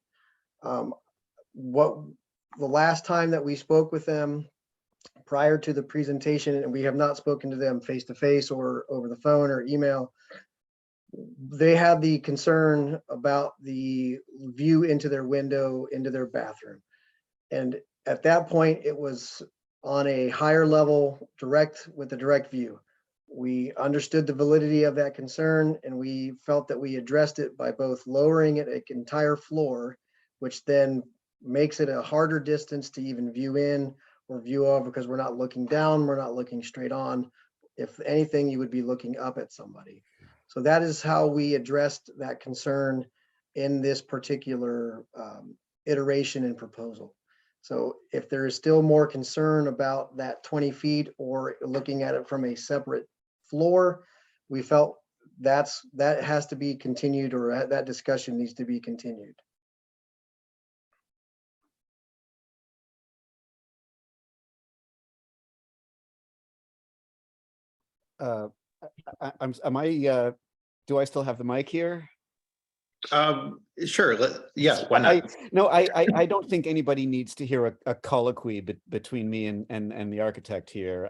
What the last time that we spoke with them prior to the presentation, and we have not spoken to them face to face or over the phone or email, they had the concern about the view into their window, into their bathroom. And at that point, it was on a higher level, direct with a direct view. We understood the validity of that concern, and we felt that we addressed it by both lowering it an entire floor, which then makes it a harder distance to even view in or view over, because we're not looking down, we're not looking straight on. If anything, you would be looking up at somebody. So that is how we addressed that concern in this particular iteration and proposal. So if there is still more concern about that 20 feet or looking at it from a separate floor, we felt that has to be continued, or that discussion needs to be continued. Do I still have the mic here? Sure. Yeah, why not? I don't think anybody needs to hear a colloquy between me and the architect here.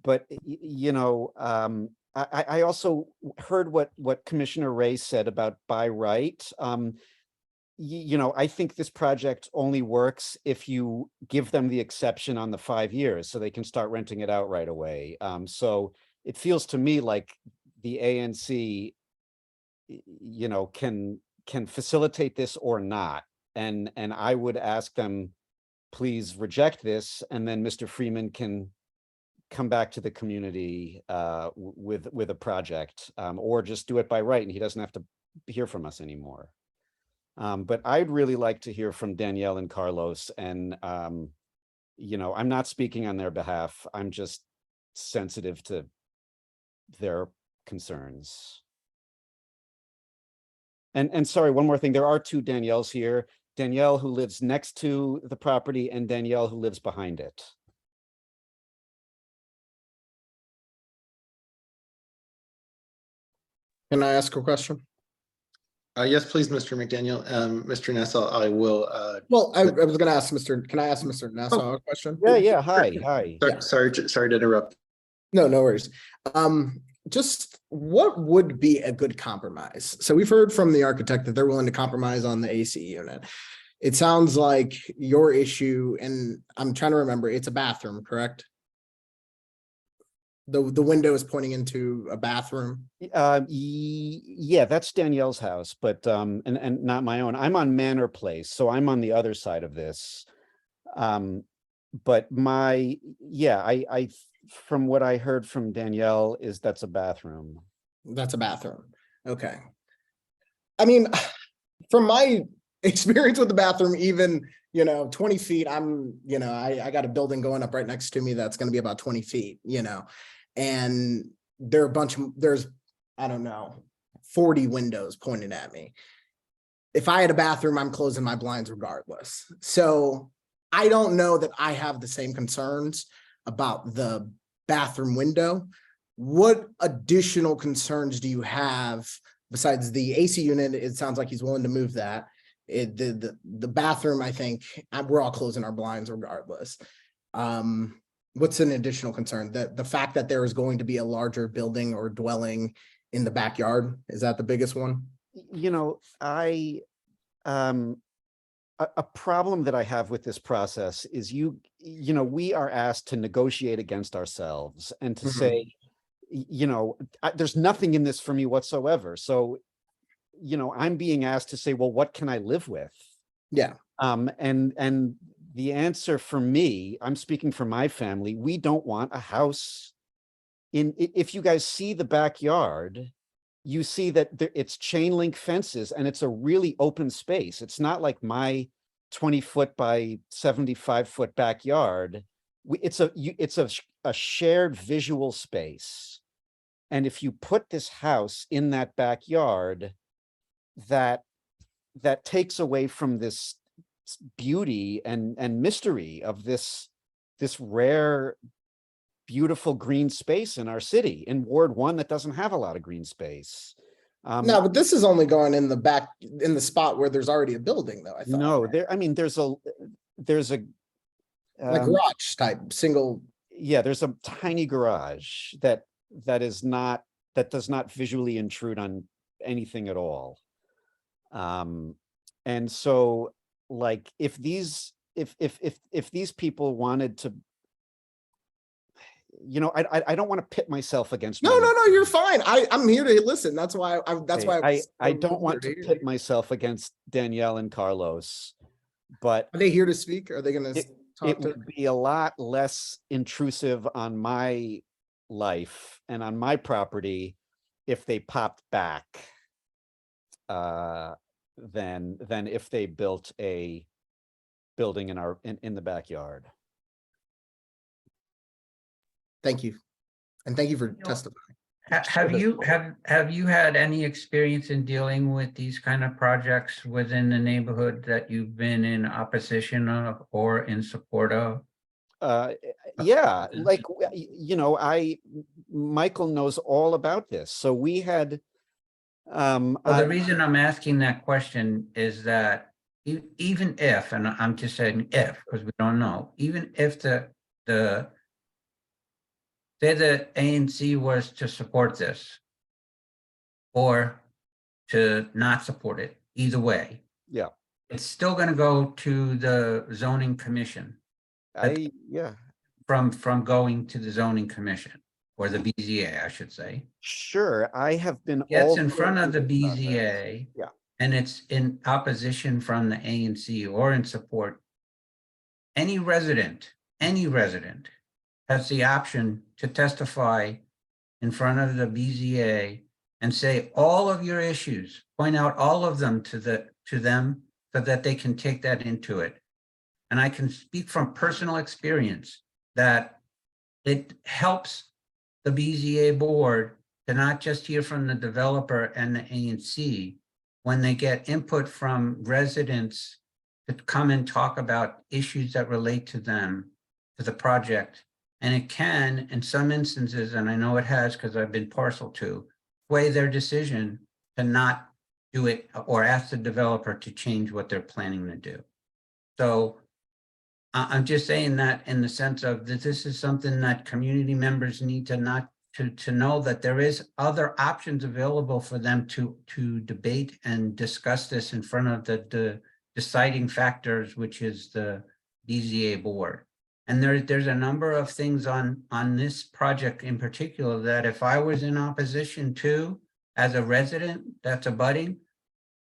But you know, I also heard what Commissioner Ray said about by right. You know, I think this project only works if you give them the exception on the 5 years, so they can start renting it out right away. So it feels to me like the ANC, you know, can facilitate this or not. And I would ask them, please reject this, and then Mr. Freeman can come back to the community with a project, or just do it by right and he doesn't have to hear from us anymore. But I'd really like to hear from Danielle and Carlos, and you know, I'm not speaking on their behalf. I'm just sensitive to their concerns. And sorry, one more thing. There are two Danielles here. Danielle, who lives next to the property, and Danielle, who lives behind it. Can I ask a question? Yes, please, Mr. McDaniel. Mr. Nassau, I will. Well, I was going to ask can I ask Mr. Nassau a question? Yeah. Hi. Sorry to interrupt. No worries. Just what would be a good compromise? So we've heard from the architect that they're willing to compromise on the AC unit. It sounds like your issue, and I'm trying to remember, it's a bathroom, correct? The window is pointing into a bathroom. Yeah, that's Danielle's house, but and not my own. I'm on Manor Place, so I'm on the other side of this. But I from what I heard from Danielle is that's a bathroom. That's a bathroom. Okay. I mean, from my experience with the bathroom, even, 20 feet, I got a building going up right next to me that's going to be about 20 feet, and there's, I don't know, 40 windows pointing at me. If I had a bathroom, I'm closing my blinds regardless. So I don't know that I have the same concerns about the bathroom window. What additional concerns do you have besides the AC unit? It sounds like he's willing to move that. The bathroom, I think we're all closing our blinds regardless. What's an additional concern? The fact that there is going to be a larger building or dwelling in the backyard, is that the biggest one? A problem that I have with this process is we are asked to negotiate against ourselves and to say, there's nothing in this for me whatsoever. So, I'm being asked to say, well, what can I live with? Yeah. And the answer for me, I'm speaking for my family, we don't want a house if you guys see the backyard, you see that it's chain link fences and it's a really open space. It's not like my 20-foot by 75-foot backyard. It's a shared visual space. And if you put this house in that backyard, that takes away from this beauty and mystery of this rare, beautiful green space in our city, in Ward 1 that doesn't have a lot of green space. No, but this is only going in the back, in the spot where there's already a building though, I thought. No, I mean, there's a Like garage type, single. yeah, there's a tiny garage that does not visually intrude on anything at all. And so like if these people wanted to, you know, I don't want to pit myself against. No, you're fine. I'm here to listen. That's why I don't want to pit myself against Danielle and Carlos, but Are they here to speak? Are they gonna talk it to? would be a lot less intrusive on my life and on my property if they popped back than if they built a building in the backyard. Thank you. And thank you for testifying. Have you had any experience in dealing with these kind of projects within the neighborhood that you've been in opposition of or in support of? Yeah, like, you know, Michael knows all about this. So we had, Well, the reason I'm asking that question is that even if, and I'm just saying if, because we don't know, even if say the ANC was to support this or to not support it, either way. Yeah. It's still going to go to the zoning commission. From going to the zoning commission or the BZA, I should say. Sure, I have been. Gets in front of the BZA. Yeah. And it's in opposition from the ANC or in support. Any resident has the option to testify in front of the BZA and say all of your issues, point out all of them to them so that they can take that into it. And I can speak from personal experience that it helps the BZA board to not just hear from the developer and the ANC when they get input from residents to come and talk about issues that relate to them, to the project. And it can, in some instances, and I know it has because I've been partial to, sway their decision to not do it or ask the developer to change what they're planning to do. So I'm just saying that in the sense of that this is something that community members need to know that there is other options available for them to debate and discuss this in front of the deciding factors, which is the BZA board. And there's a number of things on this project in particular that if I was in opposition to, as a resident that's abutting,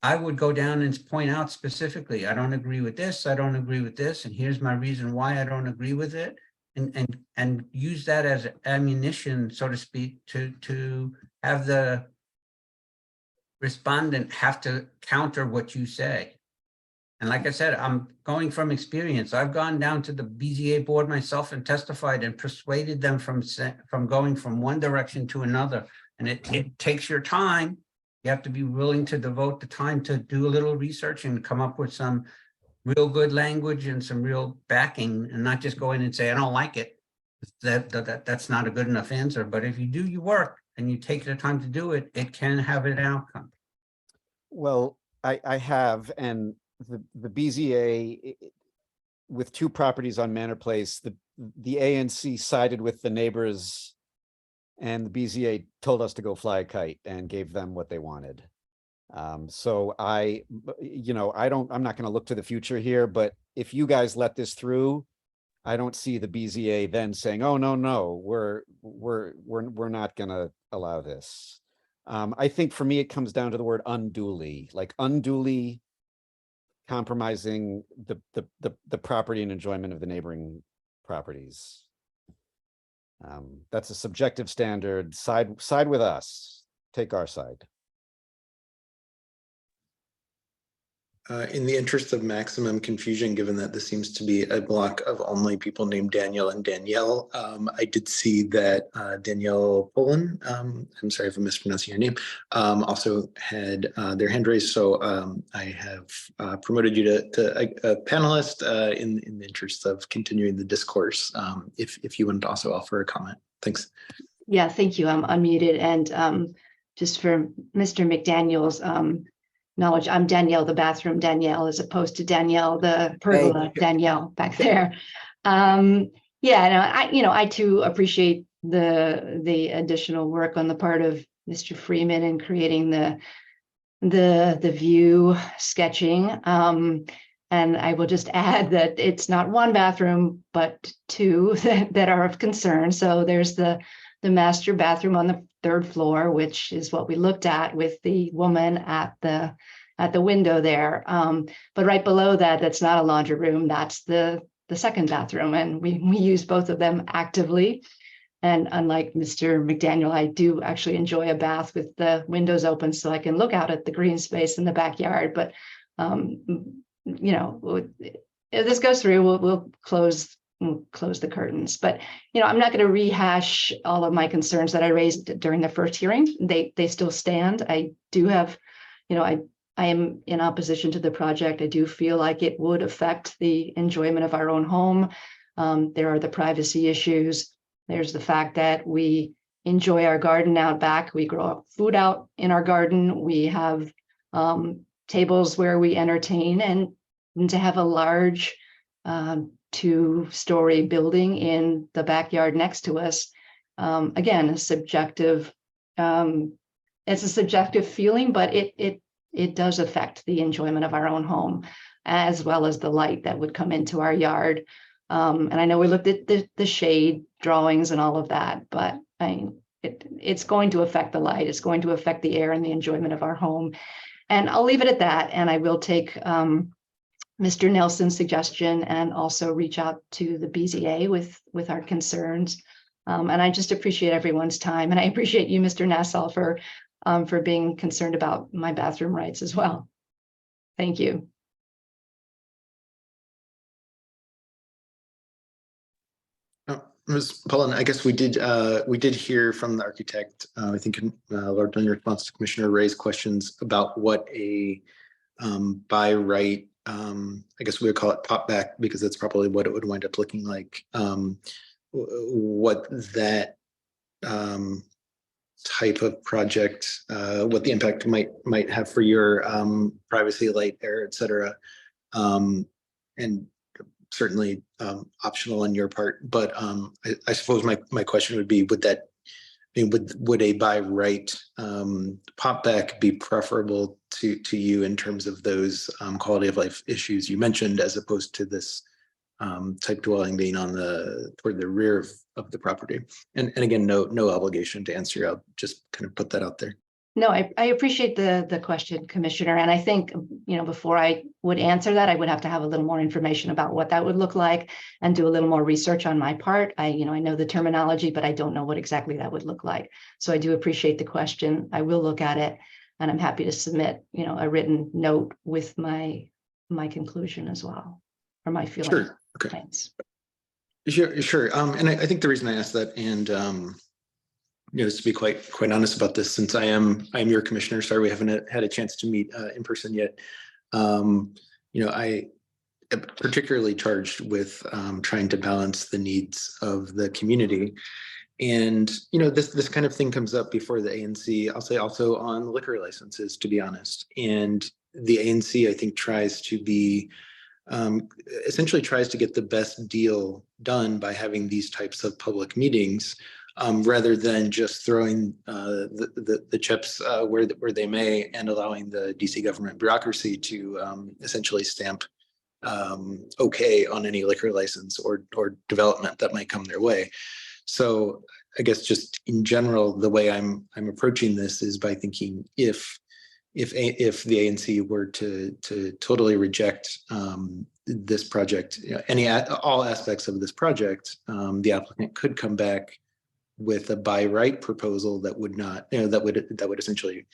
I would go down and point out specifically, I don't agree with this, I don't agree with this, and here's my reason why I don't agree with it, and use that as ammunition, so to speak, to have the respondent have to counter what you say. And like I said, I'm going from experience. I've gone down to the BZA board myself and testified and persuaded them from going from one direction to another. And it takes your time. You have to be willing to devote the time to do a little research and come up with some real good language and some real backing, and not just go in and say, I don't like it. That's not a good enough answer. But if you do your work and you take the time to do it, it can have an outcome. Well, I have, and the BZA with 2 properties on Manor Place, the ANC sided with the neighbors, and the BZA told us to go fly a kite and gave them what they wanted. So I'm not going to look to the future here, but if you guys let this through, I don't see the BZA then saying, oh, no, we're not going to allow this. I think for me, it comes down to the word unduly, like unduly compromising the property and enjoyment of the neighboring properties. That's a subjective standard. Side with us. Take our side. In the interest of maximum confusion, given that this seems to be a block of only people named Daniel and Danielle, I did see that Danielle Poland, I'm sorry if I'm mispronouncing your name, also had their hand raised. So I have promoted you to a panelist in the interest of continuing the discourse. If you wanted to also offer a comment. Thanks. Yeah, thank you. I'm unmuted. And just for Mr. McDaniel's knowledge, I'm Danielle, the bathroom Danielle, as opposed to Danielle, the pergola Danielle back there. Yeah, no, I too appreciate the additional work on the part of Mr. Freeman in creating the view sketching. And I will just add that it's not one bathroom, but two that are of concern. So there's the master bathroom on the 3rd floor, which is what we looked at with the woman at the window there. But right below that, that's not a laundry room. That's the 2nd bathroom, and we use both of them actively. And unlike Mr. McDaniel, I do actually enjoy a bath with the windows open so I can look out at the green space in the backyard. But if this goes through, we'll close the curtains. But I'm not going to rehash all of my concerns that I raised during the first hearing. They still stand. I do have, I am in opposition to the project. I do feel like it would affect the enjoyment of our own home. There are the privacy issues. There's the fact that we enjoy our garden out back. We grow food out in our garden. We have tables where we entertain, and to have a large 2-story building in the backyard next to us. Again, it's a subjective feeling, but it does affect the enjoyment of our own home, as well as the light that would come into our yard. And I know we looked at the shade drawings and all of that, but it's going to affect the light. It's going to affect the air and the enjoyment of our home. And I'll leave it at that. And I will take Mr. Nelson's suggestion and also reach out to the BZA with our concerns. And I just appreciate everyone's time. And I appreciate you, Mr. Nassau, for being concerned about my bathroom rights as well. Thank you. Ms. Pullen, I guess we did hear from the architect. I think Lord, in response to Commissioner Ray's questions about what a by right, I guess we would call it pop back, because that's probably what it would wind up looking like. What that type of project, what the impact might have for your privacy, light, air, et cetera. And certainly optional on your part, but I suppose my question would be, would a by right pop back be preferable to you in terms of those quality of life issues you mentioned, as opposed to this type dwelling being on toward the rear of the property? And again, no obligation to answer. I'll just kind of put that out there. No, I appreciate the question, Commissioner. And I think, before I would answer that, I would have to have a little more information about what that would look like and do a little more research on my part. I know the terminology, but I don't know what exactly that would look like. So I do appreciate the question. I will look at it, and I'm happy to submit, a written note with my conclusion as well, or my feeling. Sure. Okay. Thanks. Sure. And I think the reason I asked that, and just to be quite honest about this, since I am your commissioner, sorry we haven't had a chance to meet in person yet. I am particularly charged with trying to balance the needs of the community. And this kind of thing comes up before the ANC. I'll say also on liquor licenses, to be honest. And the ANC, I think, tries to be essentially tries to get the best deal done by having these types of public meetings, rather than just throwing the chips where they may, and allowing the DC government bureaucracy to essentially stamp okay on any liquor license or development that might come their way. So I guess just in general, the way I'm approaching this is by thinking, if the ANC were to totally reject this project, all aspects of this project, the applicant could come back with a by right proposal that would not, that would essentially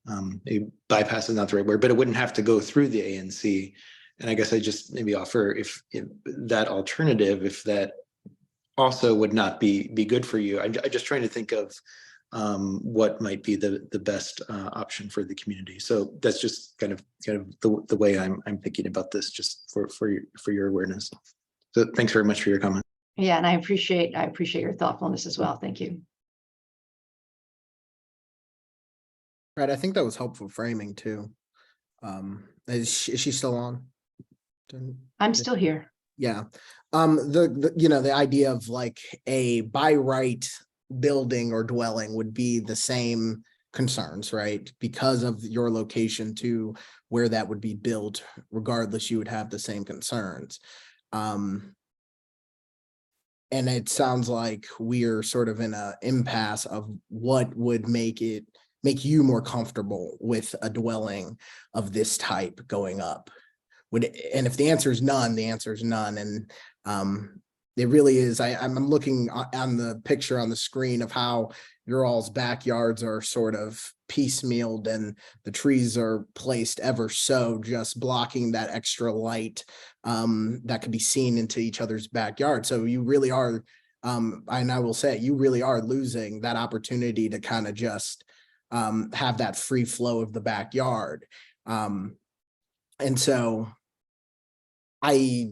maybe bypass is not the right word, but it wouldn't have to go through the ANC. And I guess I just maybe offer if that alternative, if that also would not be good for you. I'm just trying to think of what might be the best option for the community. So that's just kind of the way I'm thinking about this, just for your awareness. So thanks very much for your comment. Yeah, and I appreciate your thoughtfulness as well. Thank you. Right, I think that was helpful framing too. Is she still on? I'm still here. Yeah. The idea of like a by right building or dwelling would be the same concerns, right? Because of your location to where that would be built, regardless, you would have the same concerns. And it sounds like we're sort of in a impasse of what would make you more comfortable with a dwelling of this type going up. And if the answer is none, the answer is none. And it really is. I'm looking on the picture on the screen of how your all's backyards are sort of piecemealed and the trees are placed ever so just blocking that extra light that could be seen into each other's backyard. So you really are, and I will say, you really are losing that opportunity to kind of just have that free flow of the backyard. And so I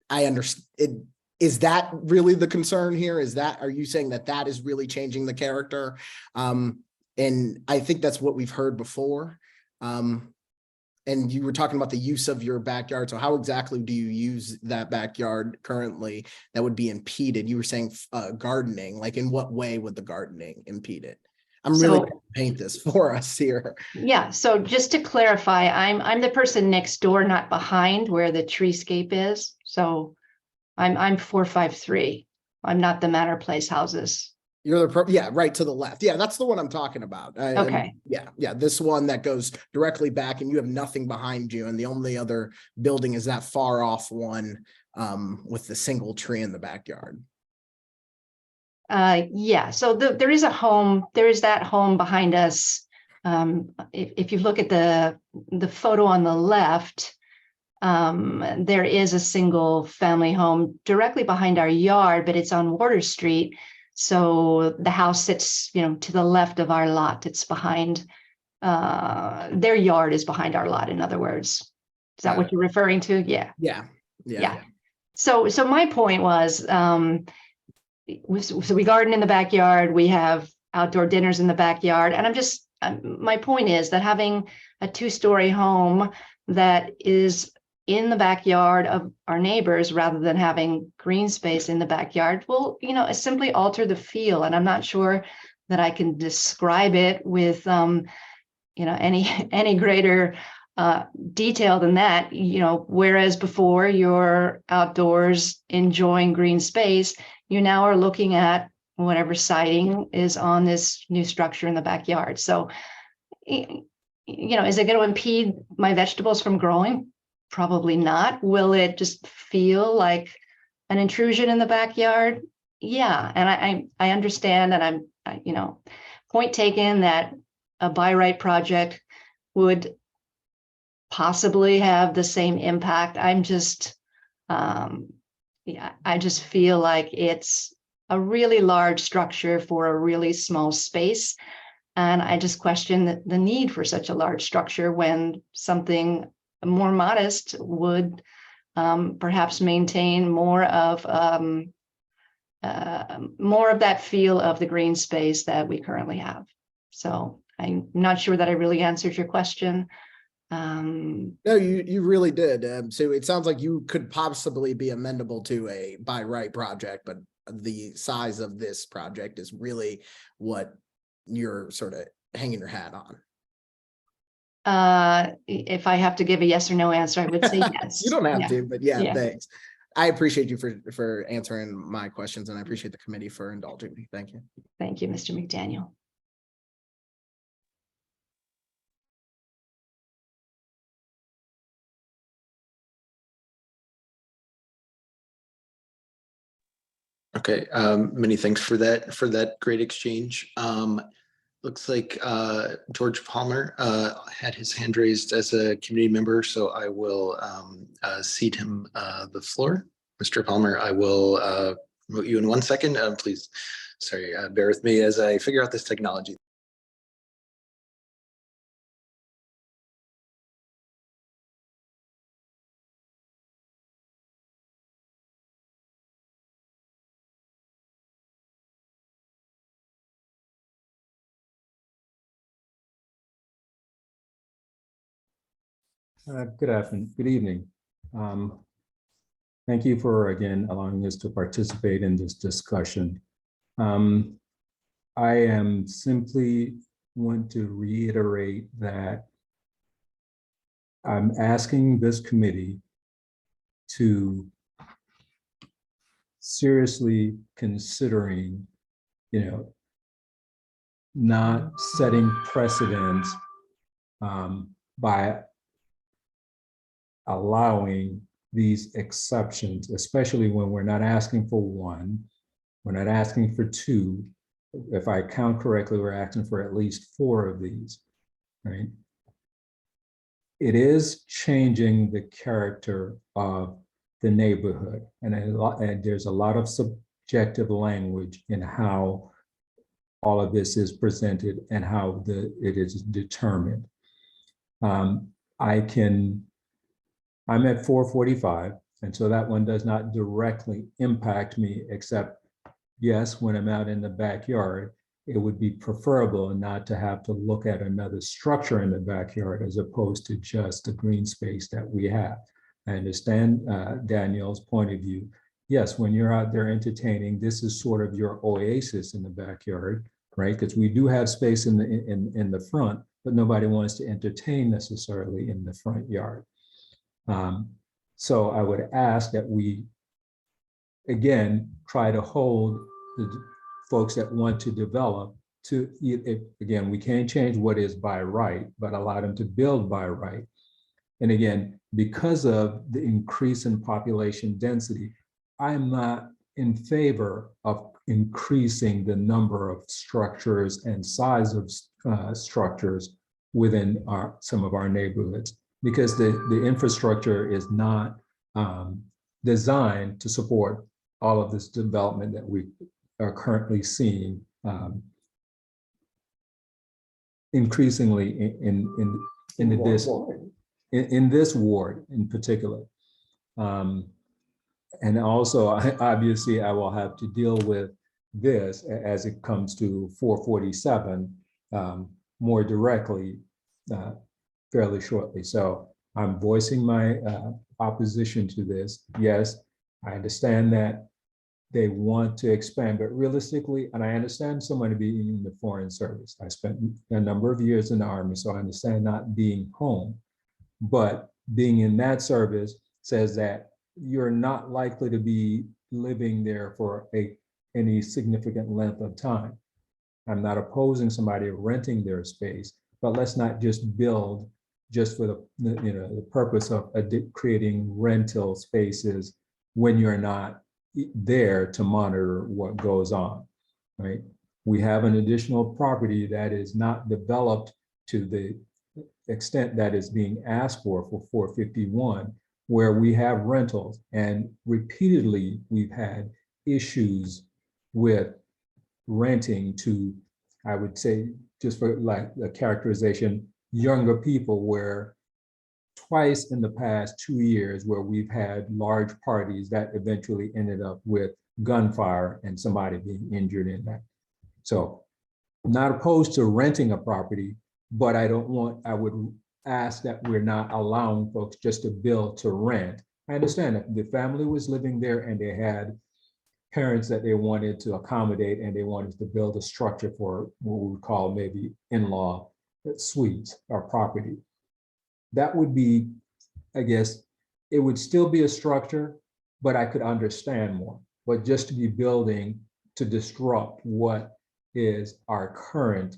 understand it. Is that really the concern here? Are you saying that is really changing the character? And I think that's what we've heard before. And you were talking about the use of your backyard. So how exactly do you use that backyard currently that would be impeded? You were saying gardening, like in what way would the gardening impede it? I'm really going to paint this for us here. Yeah, so just to clarify, I'm the person next door, not behind where the treescape is. So I'm 453. I'm not the Manor Place houses. You're right to the left. Yeah, that's the one I'm talking about. Okay. Yeah, this one that goes directly back and you have nothing behind you. And the only other building is that far off one with the single tree in the backyard. Yeah, so there is that home behind us. If you look at the photo on the left, there is a single family home directly behind our yard, but it's on Water Street. So the house sits, to the left of our lot. It's behind, their yard is behind our lot, in other words. Is that what you're referring to? Yeah. Yeah. So my point was, so we garden in the backyard, we have outdoor dinners in the backyard. And my point is that having a 2-story home that is in the backyard of our neighbors rather than having green space in the backyard will, simply alter the feel. And I'm not sure that I can describe it with, any greater detail than that. Whereas before you're outdoors enjoying green space, you now are looking at whatever siding is on this new structure in the backyard. So, is it going to impede my vegetables from growing? Probably not. Will it just feel like an intrusion in the backyard? Yeah. And I understand, and I'm point taken that a by right project would possibly have the same impact. I'm just, I just feel like it's a really large structure for a really small space. And I just question the need for such a large structure when something more modest would perhaps maintain more of that feel of the green space that we currently have. So I'm not sure that I really answered your question. No, you really did. So it sounds like you could possibly be amenable to a by right project, but the size of this project is really what you're sort of hanging your hat on. If I have to give a yes or no answer, I would say yes. You don't have to, but yeah, Yeah. thanks. I appreciate you for answering my questions, and I appreciate the committee for indulging me. Thank you. Thank you, Mr. McDaniel. Okay, many thanks for that great exchange. Looks like George Palmer had his hand raised as a community member, so I will cede him the floor. Mr. Palmer, I will promote you in 1 second. Please, sorry, bear with me as I figure out this technology. Good afternoon, good evening. Thank you for again allowing us to participate in this discussion. I am simply want to reiterate that I'm asking this committee to seriously considering, not setting precedents by allowing these exceptions, especially when we're not asking for one, we're not asking for two. If I count correctly, we're asking for at least 4 of these, right? It is changing the character of the neighborhood, and there's a lot of subjective language in how all of this is presented and how it is determined. I'm at 445, and so that one does not directly impact me, except, yes, when I'm out in the backyard, it would be preferable not to have to look at another structure in the backyard as opposed to just the green space that we have. I understand Danielle's point of view. Yes, when you're out there entertaining, this is sort of your oasis in the backyard, right? Because we do have space in the front, but nobody wants to entertain necessarily in the front yard. So I would ask that we, again, try to hold the folks that want to develop to, again, we can't change what is by right, but allow them to build by right. And again, because of the increase in population density, I'm not in favor of increasing the number of structures and size of structures within some of our neighborhoods, because the infrastructure is not designed to support all of this development that we are currently seeing increasingly in this ward in particular. And also, obviously, I will have to deal with this as it comes to 447 more directly fairly shortly. So I'm voicing my opposition to this. Yes, I understand that they want to expand, but realistically, and I understand somebody being in the Foreign Service. I spent a number of years in the Army, so I understand not being home, but being in that service says that you're not likely to be living there for any significant length of time. I'm not opposing somebody renting their space, but let's not just build just for the purpose of creating rental spaces when you're not there to monitor what goes on, right? We have an additional property that is not developed to the extent that is being asked for 451, where we have rentals, and repeatedly we've had issues with renting to, I would say, just for like the characterization, younger people, where twice in the past 2 years where we've had large parties that eventually ended up with gunfire and somebody being injured in that. So I'm not opposed to renting a property, but I would ask that we're not allowing folks just to build to rent. I understand that the family was living there and they had parents that they wanted to accommodate, and they wanted to build a structure for what we would call maybe in-law suites or property. That would be, I guess, it would still be a structure, but I could understand more. But just to be building to disrupt what is our current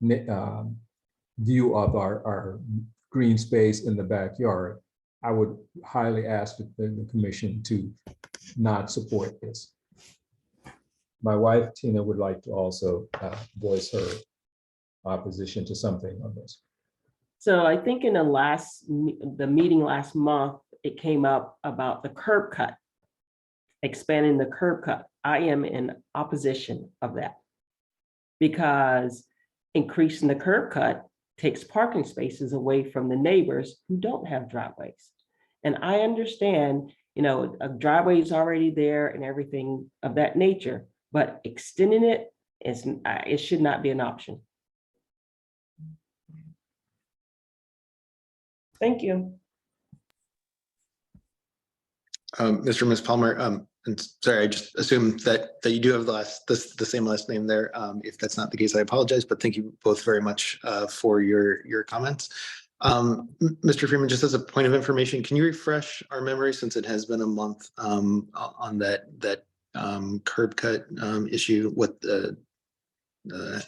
view of our green space in the backyard, I would highly ask the commission to not support this. My wife, Tina, would like to also voice her opposition to something on this. So I think in the meeting last month, it came up about the curb cut, expanding the curb cut. I am in opposition of that because increasing the curb cut takes parking spaces away from the neighbors who don't have driveways. And I understand, a driveway is already there and everything of that nature, but extending it should not be an option. Thank you. Mr. and Ms. Palmer, and sorry, I just assumed that you do have the same last name there. If that's not the case, I apologize, but thank you both very much for your comments. Mr. Freeman, just as a point of information, can you refresh our memory, since it has been a month, on that curb cut issue, what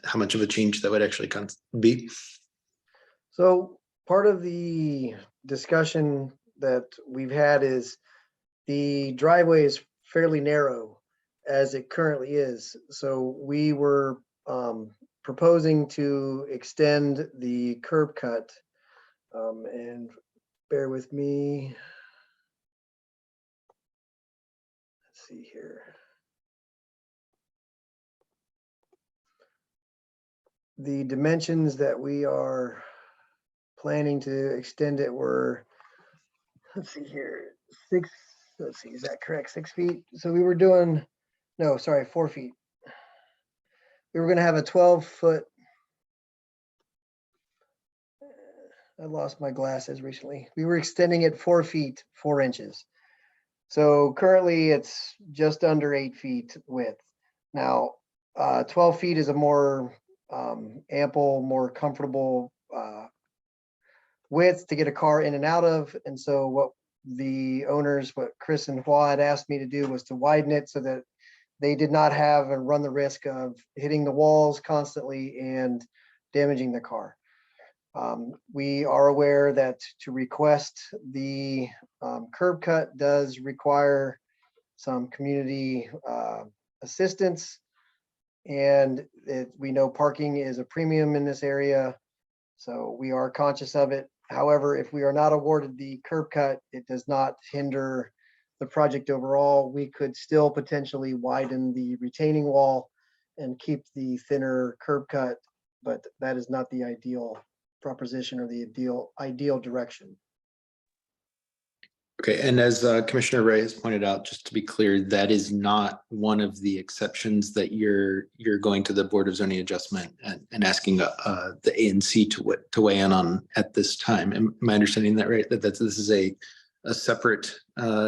how much of a change that would actually be? So part of the discussion that we've had is the driveway is fairly narrow as it currently is. So we were proposing to extend the curb cut, and bear with me. Let's see here. The dimensions that we are planning to extend it were, let's see here, let's see, is that correct? 6 feet? So we were doing, no, sorry, 4 feet. We were gonna have a 12-foot. I lost my glasses recently. We were extending it 4 feet, 4 inches. So currently it's just under 8 feet width. Now, 12 feet is a more ample, more comfortable width to get a car in and out of. And so what what Chris and Hua had asked me to do was to widen it so that they did not have and run the risk of hitting the walls constantly and damaging the car. We are aware that to request the curb cut does require some community assistance. And we know parking is a premium in this area, so we are conscious of it. However, if we are not awarded the curb cut, it does not hinder the project overall. We could still potentially widen the retaining wall and keep the thinner curb cut, but that is not the ideal proposition or the ideal direction. Okay, and as Commissioner Ray has pointed out, just to be clear, that is not one of the exceptions that you're going to the Board of Zoning Adjustment and asking the ANC to weigh in on at this time. Am I understanding that right? That this is a separate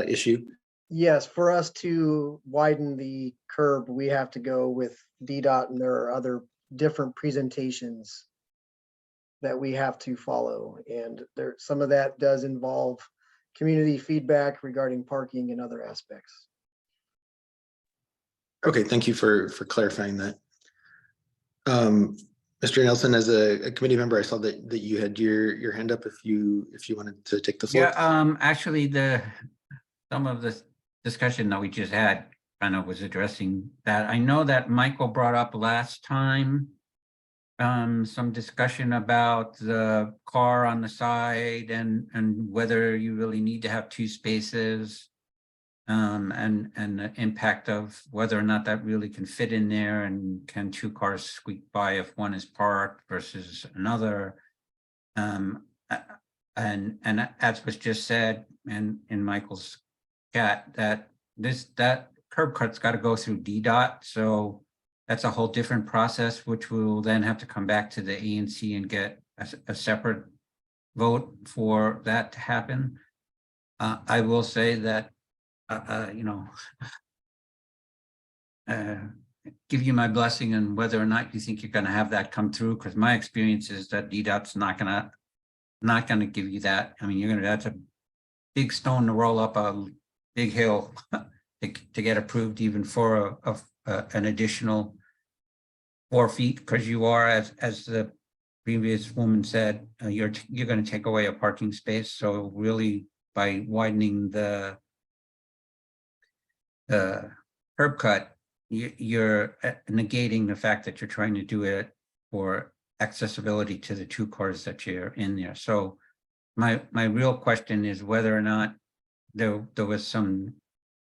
issue? Yes, for us to widen the curb, we have to go with DDOT, and there are other different presentations that we have to follow. And some of that does involve community feedback regarding parking and other aspects. Okay, thank you for clarifying that. Mr. Nelson, as a committee member, I saw that you had your hand up if you wanted to take the floor. Yeah, actually some of the discussion that we just had kind of was addressing that. I know that Michael brought up last time some discussion about the car on the side and whether you really need to have 2 spaces, and the impact of whether or not that really can fit in there, and can 2 cars squeak by if one is parked versus another. And as was just said, and in Michael's chat, that curb cut's got to go through DDOT, so that's a whole different process, which will then have to come back to the ANC and get a separate vote for that to happen. I will say that, give you my blessing on whether or not you think you're going to have that come through, because my experience is that DDOT's not going to give you that. I mean, that's a big stone to roll up a big hill to get approved, even for an additional 4 feet, because you are, as the previous woman said, you're going to take away a parking space. So really, by widening the curb cut, you're negating the fact that you're trying to do it for accessibility to the two cars that you're in there. So my real question is whether or not there was some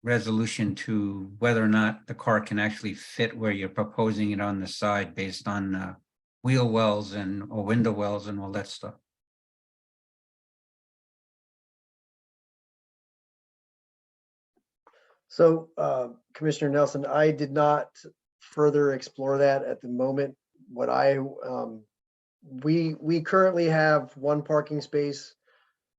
resolution to whether or not the car can actually fit where you're proposing it on the side based on wheel wells or window wells and all that stuff. So Commissioner Nelson, I did not further explore that at the moment. What we currently have one parking space,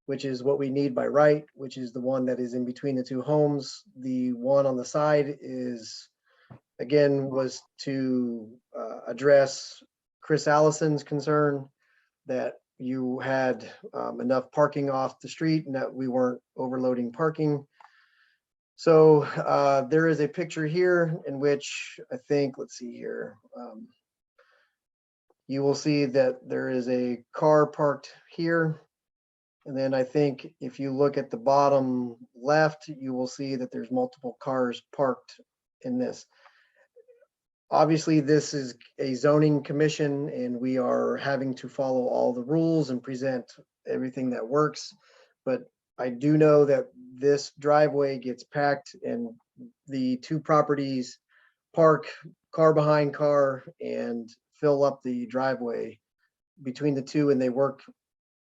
which is what we need by right, which is the one that is in between the two homes. The one on the side is, again, was to address Chris Allison's concern that you had enough parking off the street and that we weren't overloading parking. So there is a picture here in which I think, let's see here. You will see that there is a car parked here. And then I think if you look at the bottom left, you will see that there's multiple cars parked in this. Obviously, this is a zoning commission and we are having to follow all the rules and present everything that works. But I do know that this driveway gets packed and the two properties park car behind car and fill up the driveway between the two, and they work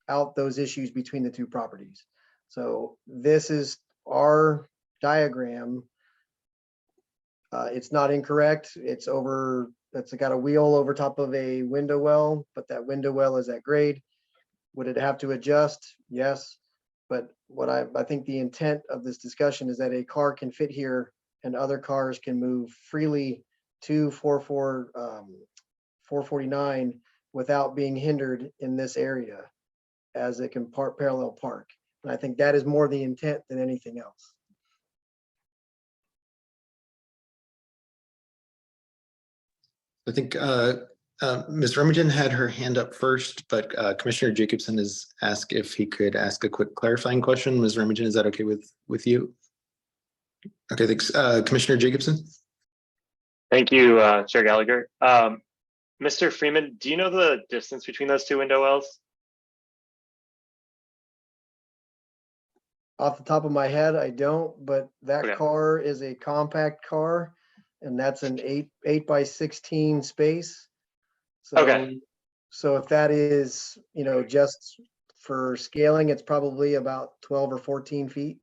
out those issues between the two properties. So this is our diagram. It's not incorrect. It's got a wheel over top of a window well, but that window well is at grade. Would it have to adjust? Yes. But what I think the intent of this discussion is that a car can fit here and other cars can move freely to 449 without being hindered in this area, as it can parallel park. And I think that is more the intent than anything else. I think Ms. Remington had her hand up first, but Commissioner Jacobson has asked if he could ask a quick clarifying question. Ms. Remington, is that okay with you? Okay, thanks. Commissioner Jacobson? Thank you, Chair Gallagher. Mr. Freeman, do you know the distance between those two window wells? Off the top of my head, I don't, but that Okay. car is a compact car and that's an 8x16 space. So, Okay. So if that is, just for scaling, it's probably about 12 or 14 feet.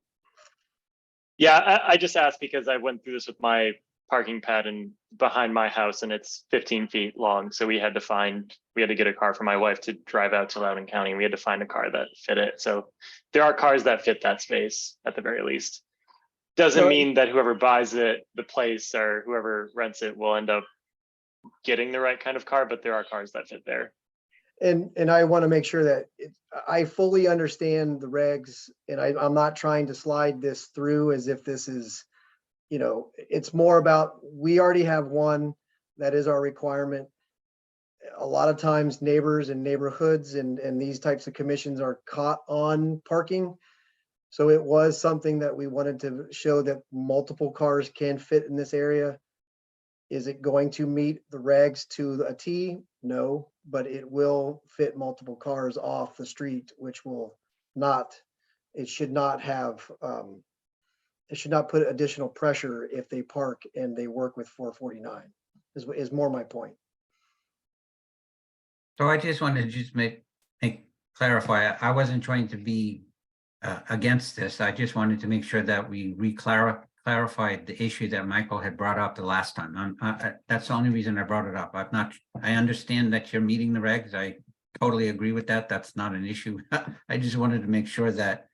Yeah, I just asked because I went through this with my parking pad and behind my house and it's 15 feet long. So we had to get a car for my wife to drive out to Loudoun County. We had to find a car that fit it. So there are cars that fit that space at the very least. Doesn't mean that whoever buys it, the place or whoever rents it will end up getting the right kind of car, but there are cars that fit there. And I want to make sure that I fully understand the regs, and I'm not trying to slide this through as if this is, it's more about, we already have one, that is our requirement. A lot of times neighbors and neighborhoods and these types of commissions are caught on parking. So it was something that we wanted to show that multiple cars can fit in this area. Is it going to meet the regs to a T? No, but it will fit multiple cars off the street, which will not, it should not have, it should not put additional pressure if they park and they work with 449 is more my point. So I just wanted to just clarify, I wasn't trying to be against this. I just wanted to make sure that we clarified the issue that Michael had brought up the last time. That's the only reason I brought it up. I understand that you're meeting the regs. I totally agree with that. That's not an issue. I just wanted to make sure that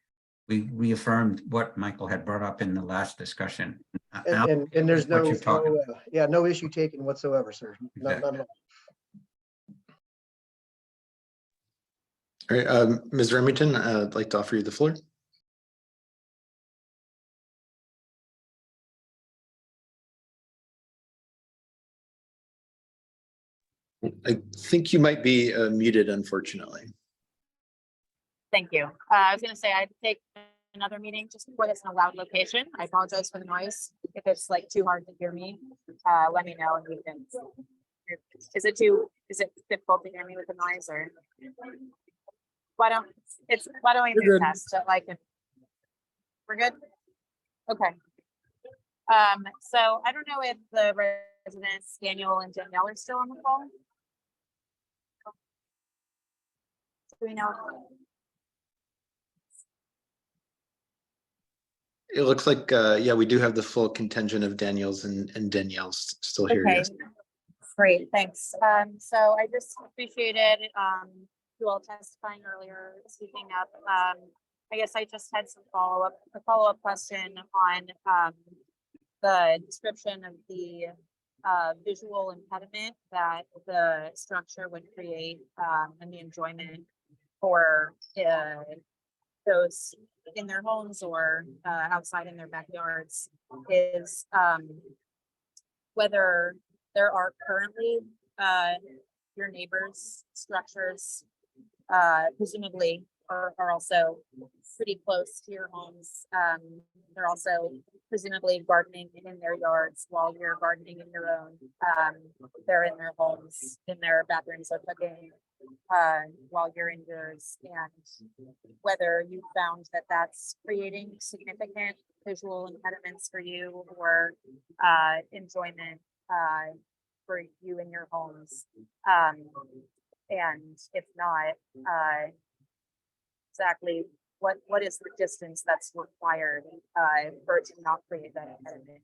we reaffirmed what Michael had brought up in the last discussion. And there's What you're talking no issue taken whatsoever, sir. Not at all. All right, Ms. Remington, I'd like to offer you the floor. I think you might be muted, unfortunately. Thank you. I was gonna say I'd take another meeting just before this in a loud location. I apologize for the noise. If it's like too hard to hear me, let me know and we can. Is it too Is it difficult to hear me with the noise or? Why don't we You're move good. past it like if we're good? Okay. So I don't know if the residents, Daniel and Danielle, are still on the call. Do we know? It looks like, yeah, we do have the full contingent of Daniels and Danielle's still here. Okay, Yes. great, thanks. So I just appreciated you all testifying earlier, speaking up. I guess I just had some a follow-up question on the description of the visual impediment that the structure would create and the enjoyment for those in their homes or outside in their backyards is whether there are currently your neighbors' structures presumably are also pretty close to your homes. They're also presumably gardening in their yards while you're gardening in your own. They're in their homes, in their bathrooms or cooking while you're in yours, and whether you found that that's creating significant visual impediments for you or enjoyment for you in your homes. And if not, exactly what is the distance that's required for it to not create that impediment?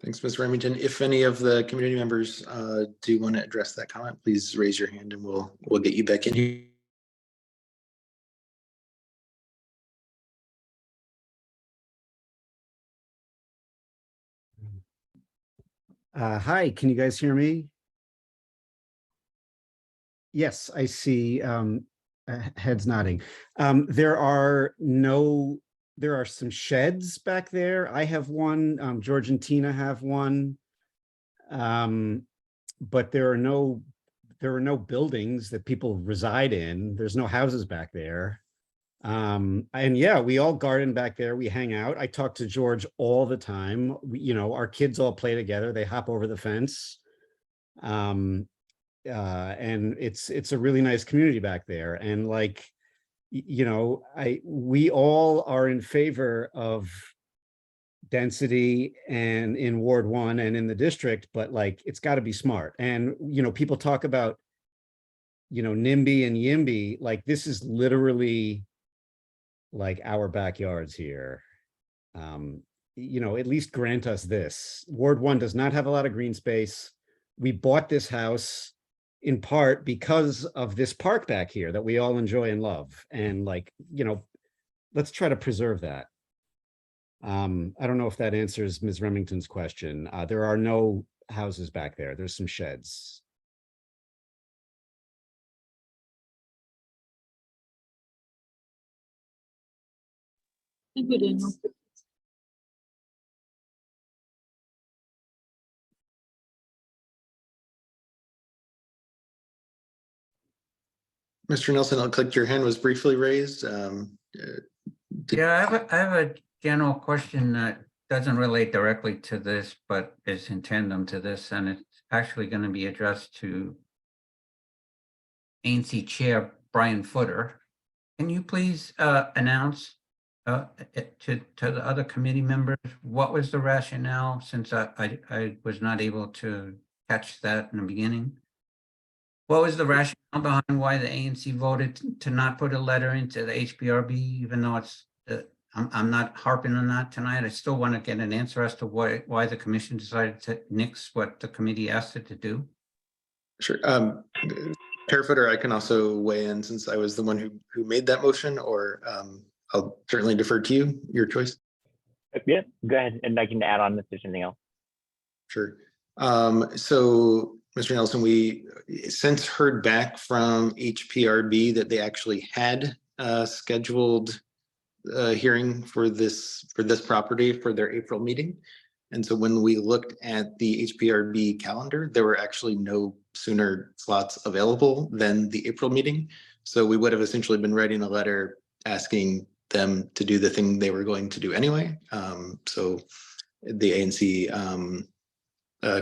Thanks, Ms. Remington. If any of the community members do want to address that comment, please raise your hand and we'll get you back in here. Hi, can you guys hear me? Yes, I see heads nodding. There are some sheds back there. I have one, George and Tina have one. But there are no buildings that people reside in. There's no houses back there. And yeah, we all garden back there. We hang out. I talk to George all the time. Our kids all play together. They hop over the fence. And it's a really nice community back there. And like, we all are in favor of density and in Ward 1 and in the district, but like, it's got to be smart. And, people talk about, NIMBY and YIMBY, like this is literally like our backyards here. At least grant us this. Ward 1 does not have a lot of green space. We bought this house in part because of this park back here that we all enjoy and love. And like, let's try to preserve that. I don't know if that answers Ms. Remington's question. There are no houses back there. There's some sheds. Thank you, Daniel. Mr. Nelson, it looked like your hand was briefly raised. Yeah, I have a general question that doesn't relate directly to this, but is in tandem to this, and it's actually going to be addressed to ANC Chair Brian Footer. Can you please announce to the other committee members what was the rationale, since I was not able to catch that in the beginning? What was the rationale behind why the ANC voted to not put a letter into the HPRB, even though it's, I'm not harping on that tonight. I still want to get an answer as to why the commission decided to nix what the committee asked it to do. Sure. Chair Footer, I can also weigh in since I was the one who made that motion, or I'll certainly defer to you, your choice. Yeah, go ahead, and I can add on if there's anything else. Sure. So, Mr. Nelson, we since heard back from HPRB that they actually had scheduled a hearing for this property for their April meeting. And so when we looked at the HPRB calendar, there were actually no sooner slots available than the April meeting. So we would have essentially been writing a letter asking them to do the thing they were going to do anyway. So the ANC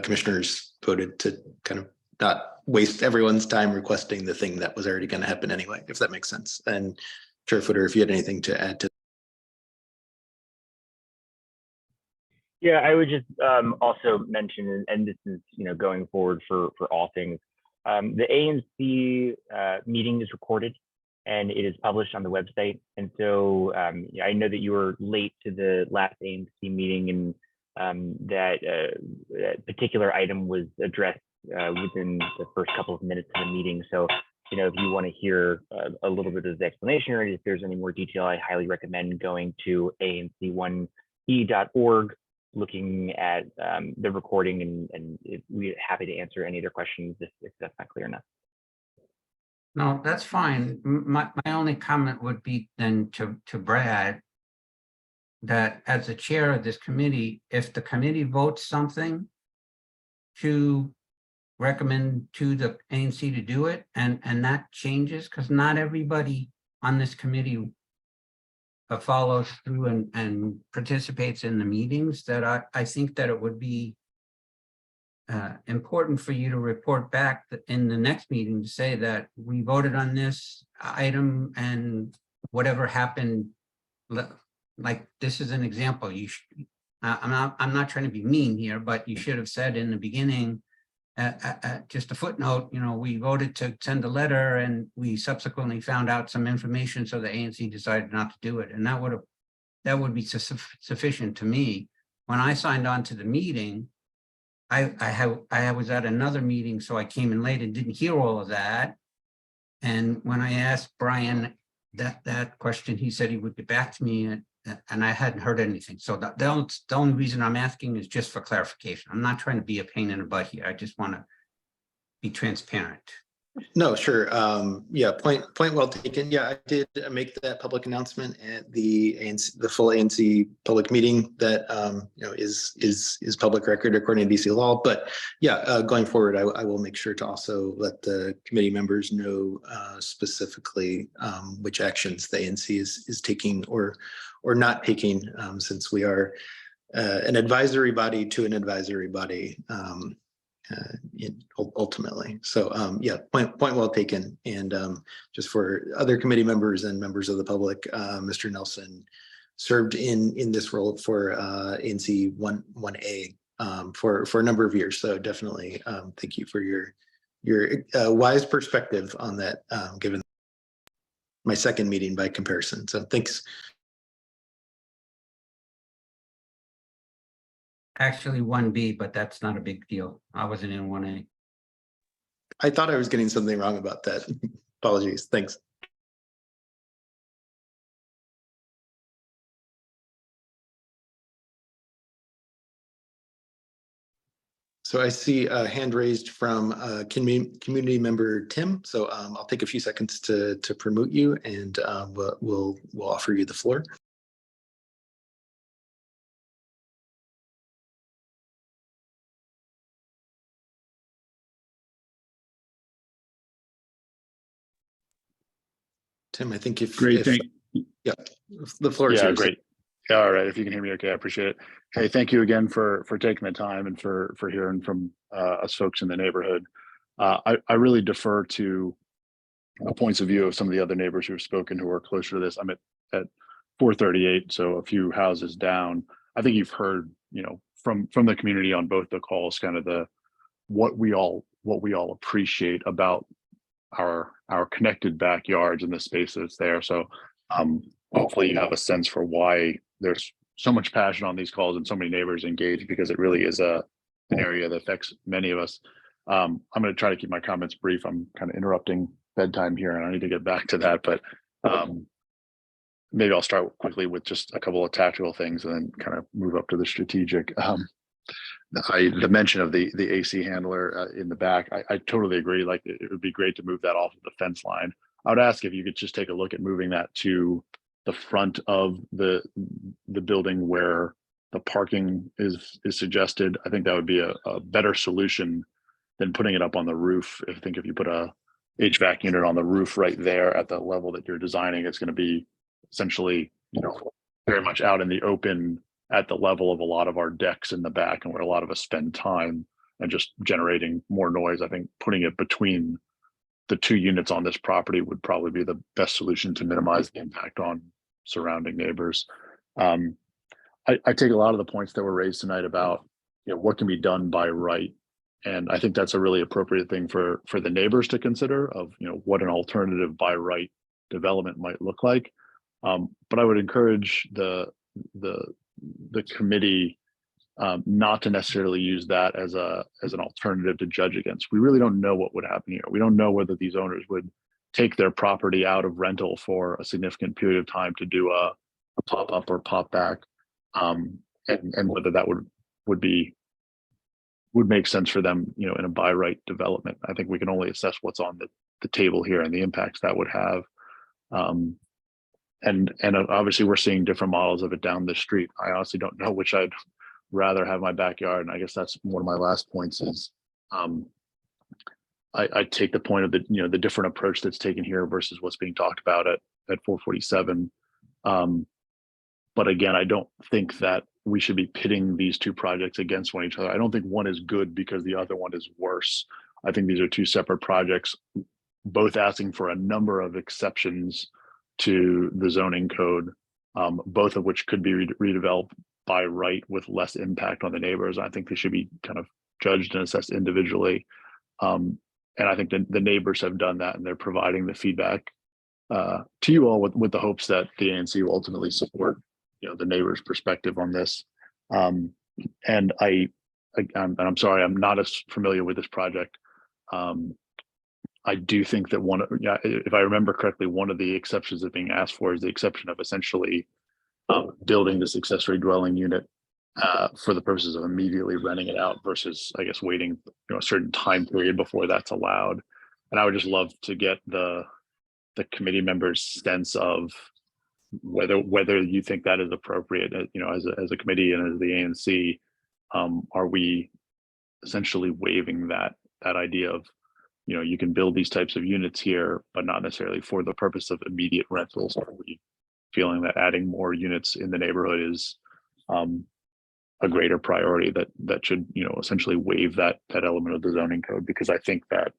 commissioners voted to kind of not waste everyone's time requesting the thing that was already going to happen anyway, if that makes sense. And Chair Footer, if you had anything to add to. Yeah, I would just also mention, and this is, going forward for all things, the ANC meeting is recorded and it is published on the website. And so I know that you were late to the last ANC meeting, and that particular item was addressed within the first couple of minutes of the meeting. So, if you want to hear a little bit of the explanation, or if there's any more detail, I highly recommend going to anc1e.org, looking at the recording, and we're happy to answer any other questions if that's not clear enough. No, that's fine. My only comment would be then to Brad, that as the chair of this committee, if the committee votes something to recommend to the ANC to do it, and that changes, because not everybody on this committee follows through and participates in the meetings, that I think that it would be important for you to report back in the next meeting to say that we voted on this item and whatever happened, like this is an example. I'm not trying to be mean here, but you should have said in the beginning, just a footnote, we voted to send a letter and we subsequently found out some information, so the ANC decided not to do it. And that would be sufficient to me. When I signed on to the meeting, I was at another meeting, so I came in late and didn't hear all of that. And when I asked Brian that question, he said he would get back to me, and I hadn't heard anything. So the only reason I'm asking is just for clarification. I'm not trying to be a pain in the butt here. I just want to be transparent. No, sure. Yeah, point well taken. Yeah, I did make that public announcement at the full ANC public meeting that is public record according to DC law. But yeah, going forward, I will make sure to also let the committee members know specifically which actions the ANC is taking or not taking, since we are an advisory body to an advisory body. Ultimately. So yeah, point well taken. And just for other committee members and members of the public, Mr. Nelson served in this role for ANC 1A for a number of years. So definitely thank you for your wise perspective on that, given my second meeting by comparison. So thanks. Actually 1B, but that's not a big deal. I wasn't in 1A. I thought I was getting something wrong about that. Apologies. Thanks. So I see a hand raised from community member Tim. So I'll take a few seconds to promote you, and we'll offer you the floor. Tim, I think yeah, the floor is yours. Great. Yeah, all right. If you can hear me okay, I appreciate it. Hey, thank you again for taking the time and for hearing from us folks in the neighborhood. I really defer to points of view of some of the other neighbors who have spoken who are closer to this. I'm at 438, so a few houses down. I think you've heard, from the community on both the calls, kind of what we all appreciate about our connected backyards and the space that's there. So hopefully you have a sense for why there's so much passion on these calls and so many neighbors engaged, because it really is an area that affects many of us. I'm going to try to keep my comments brief. I'm kind of interrupting bedtime here and I need to get back to that, but maybe I'll start quickly with just a couple of tactical things and then kind of move up to the strategic. The mention of the AC handler in the back, I totally agree. Like, it would be great to move that off of the fence line. I would ask if you could just take a look at moving that to the front of the building where the parking is suggested. I think that would be a better solution than putting it up on the roof. I think if you put a HVAC unit on the roof right there at the level that you're designing, it's going to be essentially, very much out in the open at the level of a lot of our decks in the back and where a lot of us spend time and just generating more noise. I think putting it between the two units on this property would probably be the best solution to minimize the impact on surrounding neighbors. I take a lot of the points that were raised tonight about, you know, what can be done by right. And I think that's a really appropriate thing for the neighbors to consider of, you know, what an alternative by right development might look like. But I would encourage the committee not to necessarily use that as an alternative to judge against. We really don't know what would happen here. We don't know whether these owners would take their property out of rental for a significant period of time to do a pop up or pop back, and whether that would make sense for them, you know, in a by right development. I think we can only assess what's on the table here and the impacts that would have. And obviously we're seeing different models of it down the street. I honestly don't know which I'd rather have my backyard. And I guess that's one of my last points is I take the point of the, you know, the different approach that's taken here versus what's being talked about at 447. But again, I don't think that we should be pitting these two projects against one another. I don't think one is good because the other one is worse. I think these are two separate projects, both asking for a number of exceptions to the zoning code, both of which could be redeveloped by right with less impact on the neighbors. I think they should be kind of judged and assessed individually. And I think the neighbors have done that, and they're providing the feedback to you all with the hopes that the ANC will ultimately support, you know, the neighbors' perspective on this. And I'm sorry, I'm not as familiar with this project. I do think that if I remember correctly, one of the exceptions that being asked for is the exception of essentially building this accessory dwelling unit for the purposes of immediately renting it out versus, I guess, waiting, you know, a certain time period before that's allowed. And I would just love to get the committee members' sense of whether you think that is appropriate, you know, as a committee and as the ANC. Are we essentially waiving that idea of, you know, you can build these types of units here, but not necessarily for the purpose of immediate rentals? Are we feeling that adding more units in the neighborhood is a greater priority that should, you know, essentially waive that element of the zoning code? Because I think that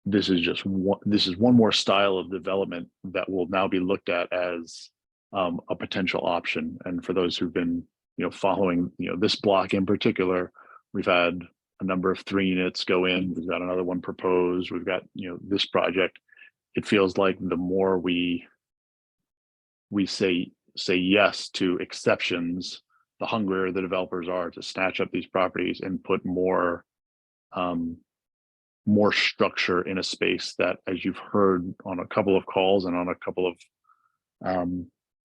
this is one more style of development that will now be looked at as a potential option. And for those who've been, you know, following, you know, this block in particular, we've had a number of 3 units go in. We've got another one proposed. We've got, you know, this project. It feels like the more we say yes to exceptions, the hungrier the developers are to snatch up these properties and put more structure in a space that, as you've heard on a couple of calls and on a couple of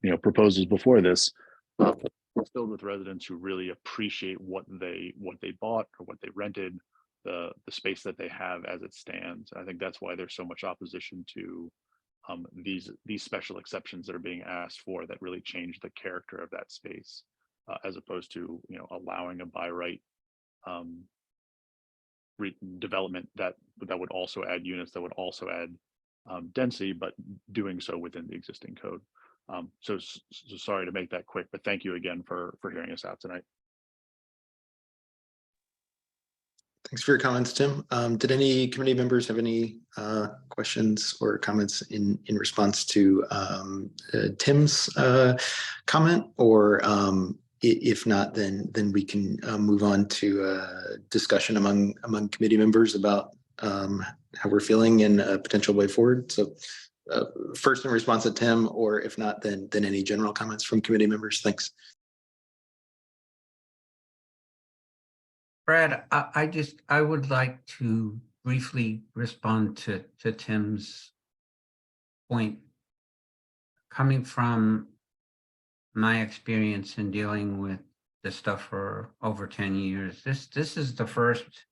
you know, proposals before this, we're filled with residents who really appreciate what they bought or what they rented, the space that they have as it stands. I think that's why there's so much opposition to these special exceptions that are being asked for that really change the character of that space, as opposed to, you know, allowing a by right development that would also add units, that would also add density, but doing so within the existing code. So sorry to make that quick, but thank you again for hearing us out tonight. Thanks for your comments, Tim. Did any committee members have any questions or comments in response to Tim's comment? Or if not, then we can move on to a discussion among committee members about how we're feeling and a potential way forward. So first in response to Tim, or if not, then any general comments from committee members. Thanks. Brad, I would like to briefly respond to Tim's point. Coming from my experience in dealing with this stuff for over 10 years, this is the first.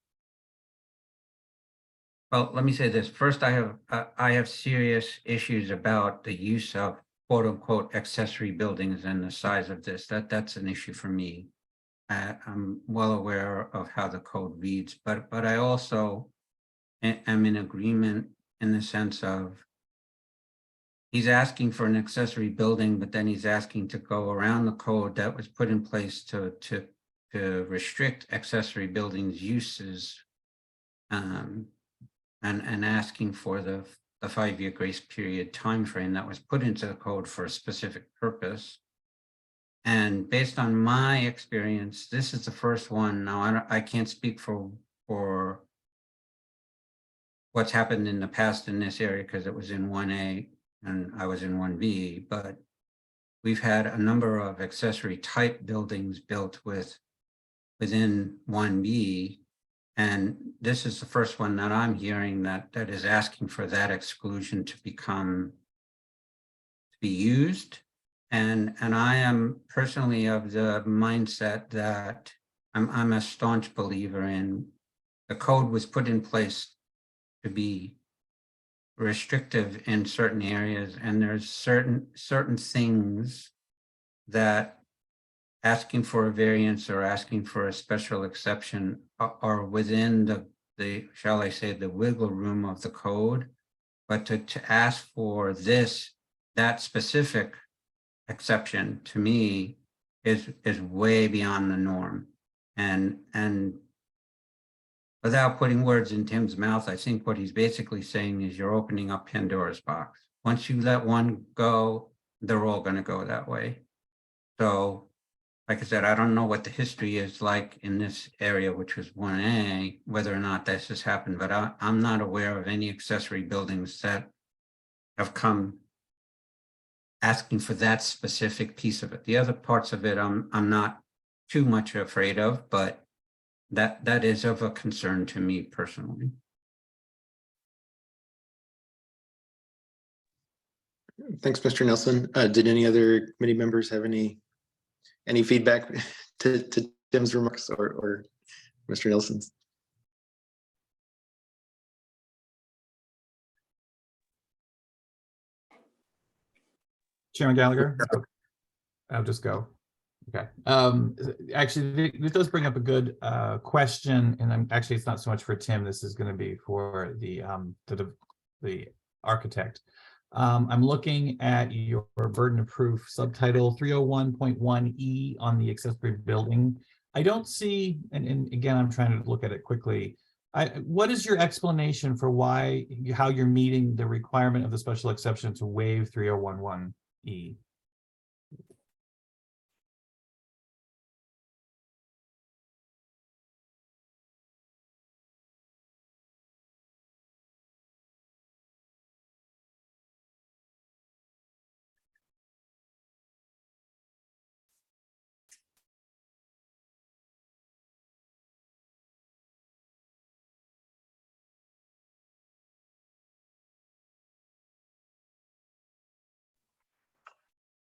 Well, let me say this. First, I have serious issues about the use of quote unquote accessory buildings and the size of this. That's an issue for me. I'm well aware of how the code reads, but I also am in agreement in the sense of he's asking for an accessory building, but then he's asking to go around the code that was put in place to restrict accessory buildings uses. And asking for the 5-year grace period timeframe that was put into the code for a specific purpose. And based on my experience, this is the first one. Now, I can't speak for what's happened in the past in this area because it was in 1A and I was in 1B, but we've had a number of accessory type buildings built within 1B. And this is the first one that I'm hearing that is asking for that exclusion to be used. And I am personally of the mindset that I'm a staunch believer in the code was put in place to be restrictive in certain areas, and there's certain things that asking for a variance or asking for a special exception are within the shall I say, the wiggle room of the code. But to ask for that specific exception to me is way beyond the norm. And without putting words in Tim's mouth, I think what he's basically saying is you're opening up Pandora's box. Once you let one go, they're all going to go that way. So like I said, I don't know what the history is like in this area, which was 1A, whether or not this has happened, but I'm not aware of any accessory buildings that have come asking for that specific piece of it. The other parts of it, I'm not too much afraid of, but that is of a concern to me personally. Thanks, Mr. Nelson. Did any other committee members have any feedback to Tim's remarks or Mr. Nelson's? Chairman Gallagher, I'll just go. Okay. Actually, this does bring up a good question, and actually, it's not so much for Tim. This is going to be for the architect. I'm looking at your burden of proof subtitle 301.1E on the accessory building. I don't see, and again, I'm trying to look at it quickly. What is your explanation for how you're meeting the requirement of the special exception to waive 301.1E?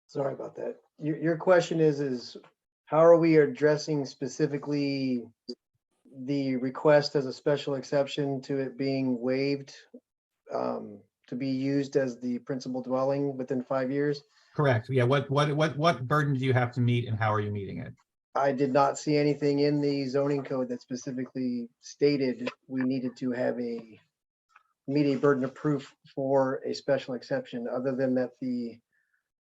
Sorry about that. Your question is how are we addressing specifically the request as a special exception to it being waived to be used as the principal dwelling within 5 years? Correct. Yeah. What burden do you have to meet, and how are you meeting it? I did not see anything in the zoning code that specifically stated we needed to have meet a burden of proof for a special exception, other than that the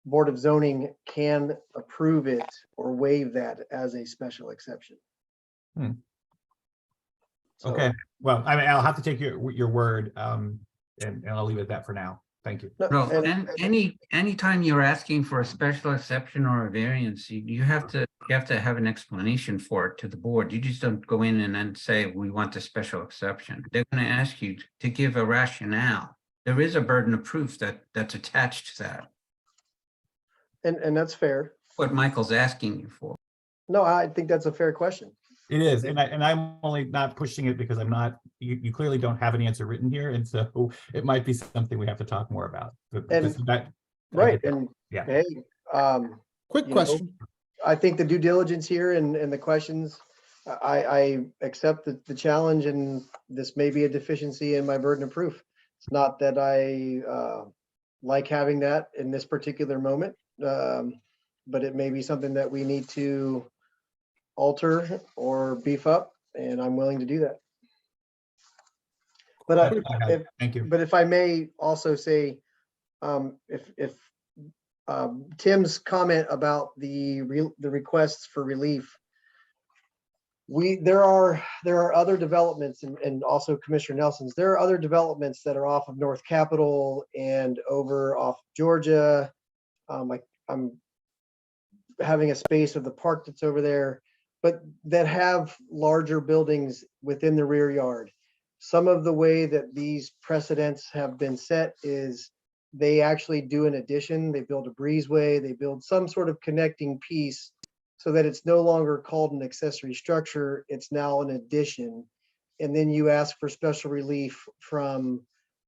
Board of Zoning can approve it or waive that as a special exception. So, Okay. Well, I mean, I'll have to take your word, and I'll leave it at that for now. Thank you. Well, and anytime you're asking for a special exception or a variance, you have to have an explanation for it to the board. You just don't go in and then say, we want a special exception. They're going to ask you to give a rationale. There is a burden of proof that's attached to that. And that's fair. What Michael's asking you for. No, I think that's a fair question. It is, and I'm only not pushing it because I'm not. You clearly don't have an answer written here, and so it might be something we have to talk more about. Right, and yeah. Hey, Quick question. I think the due diligence here and the questions, I accept the challenge, and this may be a deficiency in my burden of proof. It's not that I like having that in this particular moment, but it may be something that we need to alter or beef up, and I'm willing to do that. But Thank you. But if I may also say, if Tim's comment about the requests for relief, there are other developments, and also Commissioner Nelson's, there are other developments that are off of North Capitol and over off Georgia. I'm having a space of the park that's over there, but that have larger buildings within the rear yard. Some of the way that these precedents have been set is they actually do an addition, they build a breezeway, they build some sort of connecting piece so that it's no longer called an accessory structure, it's now an addition. And then you ask for special relief from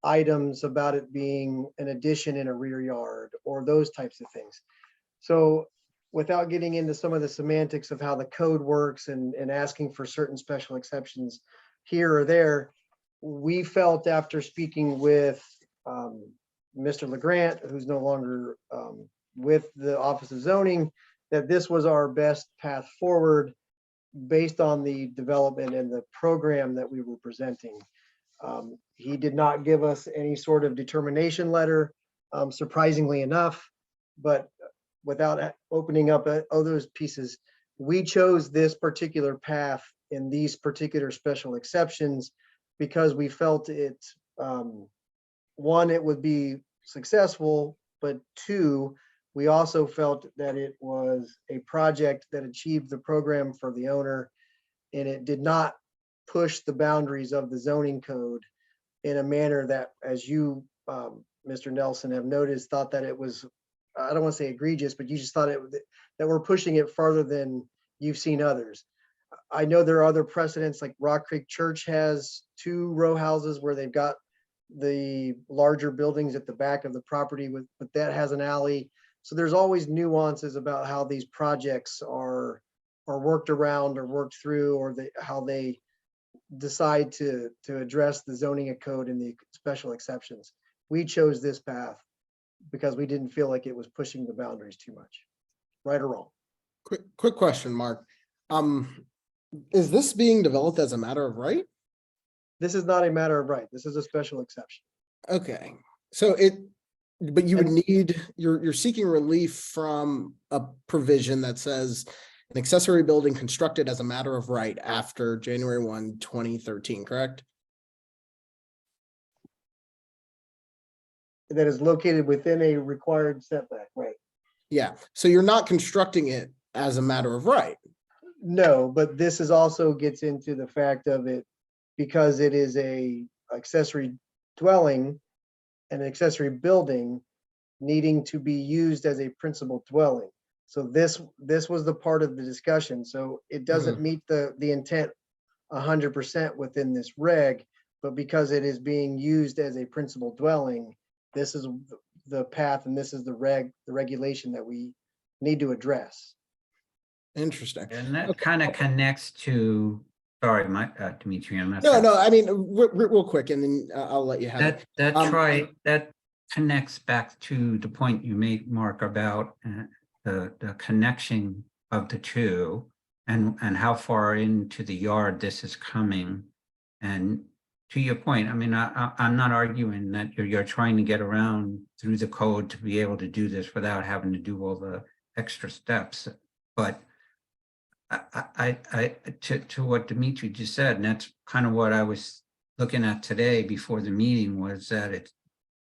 items about it being an addition in a rear yard or those types of things. So without getting into some of the semantics of how the code works and asking for certain special exceptions here or there, we felt after speaking with Mr. LeGrant, who's no longer with the Office of Zoning, that this was our best path forward based on the development and the program that we were presenting. He did not give us any sort of determination letter, surprisingly enough, but without opening up those pieces, we chose this particular path in these particular special exceptions because we felt it, one, it would be successful, but two, we also felt that it was a project that achieved the program for the owner, and it did not push the boundaries of the zoning code in a manner that, as you, Mr. Nelson, have noticed, thought that it was, I don't want to say egregious, but you just thought that we're pushing it farther than you've seen others. I know there are other precedents, like Rock Creek Church has 2 row houses where they've got the larger buildings at the back of the property but that has an alley. So there's always nuances about how these projects are worked around or worked through, or how they decide to address the zoning code and the special exceptions. We chose this path because we didn't feel like it was pushing the boundaries too much, right or wrong. Quick question, Mark. Is this being developed as a matter of right? This is not a matter of right. This is a special exception. Okay, so but you would need, you're seeking relief from a provision that says an accessory building constructed as a matter of right after January 1, 2013, correct? That is located within a required setback, right? Yeah, so you're not constructing it as a matter of right. No, but this is also gets into the fact of it, because it is a accessory dwelling, an accessory building needing to be used as a principal dwelling. So this was the part of the discussion. So it doesn't meet the intent 100% within this reg, but because it is being used as a principal dwelling, this is the path and this is the regulation that we need to address. Interesting. And that kind of connects to, sorry, Dimitri, I'm not. No, I mean, real quick, and then I'll let you have it. That connects back to the point you made, Mark, about the connection of the two and how far into the yard this is coming. And to your point, I mean, I'm not arguing that you're trying to get around through the code to be able to do this without having to do all the extra steps. But to what Dimitri just said, and that's kind of what I was looking at today before the meeting, was that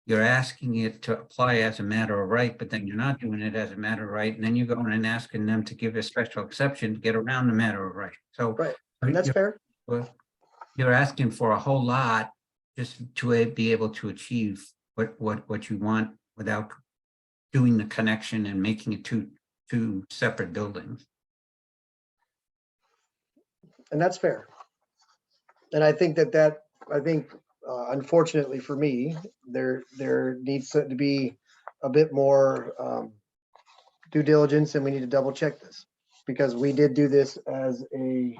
you're asking it to apply as a matter of right, but then you're not doing it as a matter of right, and then you're going and asking them to give a special exception to get around the matter of right. So right, and that's fair. Well, you're asking for a whole lot just to be able to achieve what you want without doing the connection and making it two separate buildings. And that's fair. And I think unfortunately for me, there needs to be a bit more due diligence, and we need to double check this because we did do this as a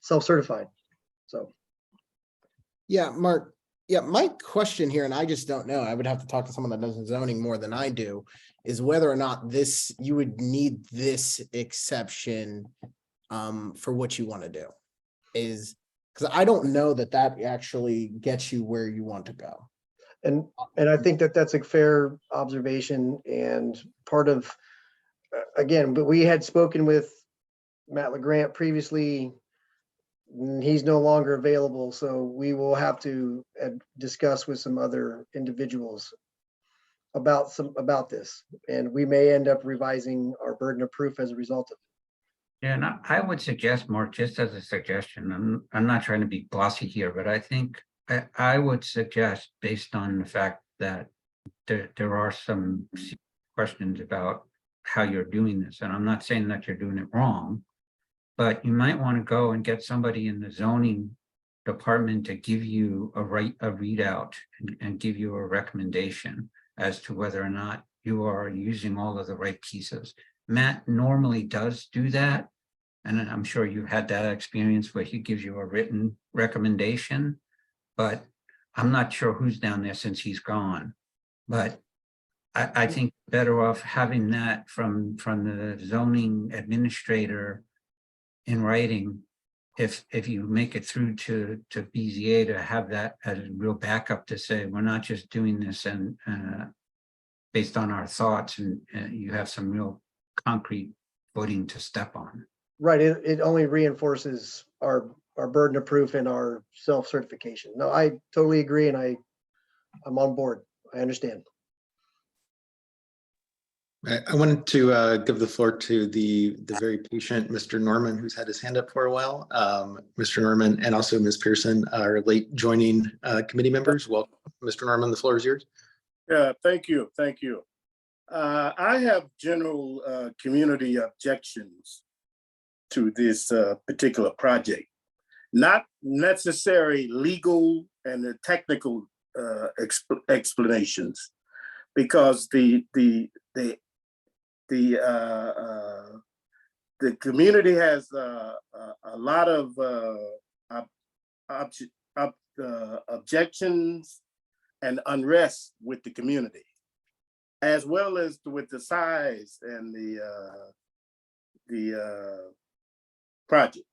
self-certified. So. Yeah, Mark. Yeah, my question here, and I just don't know, I would have to talk to someone that knows zoning more than I do, is whether or not you would need this exception for what you want to do. Is because I don't know that actually gets you where you want to go. And I think that that's a fair observation and part of, again, but we had spoken with Matt LeGrant previously. He's no longer available, so we will have to discuss with some other individuals about this. And we may end up revising our burden of proof as a result of it. Yeah, and I would suggest, Mark, just as a suggestion, I'm not trying to be bossy here, but I think I would suggest, based on the fact that there are some questions about how you're doing this, and I'm not saying that you're doing it wrong, but you might want to go and get somebody in the zoning department to give you a readout and give you a recommendation as to whether or not you are using all of the right pieces. Matt normally does do that, and I'm sure you had that experience where he gives you a written recommendation, but I'm not sure who's down there since he's gone. But I think better off having that from the zoning administrator in writing, if you make it through to BZA, to have that as a real backup to say, we're not just doing this and based on our thoughts, and you have some real concrete footing to step on. Right, it only reinforces our burden of proof and our self-certification. No, I totally agree, and I'm on board. I understand. I wanted to give the floor to the very patient Mr. Norman, who's had his hand up for a while. Mr. Norman and also Ms. Pearson are late joining committee members. Welcome, Mr. Norman, the floor is yours. Yeah, thank you. Thank you. I have general community objections to this particular project. Not necessarily legal and technical explanations, because the community has a lot of objections and unrest with the community, as well as with the size and the project.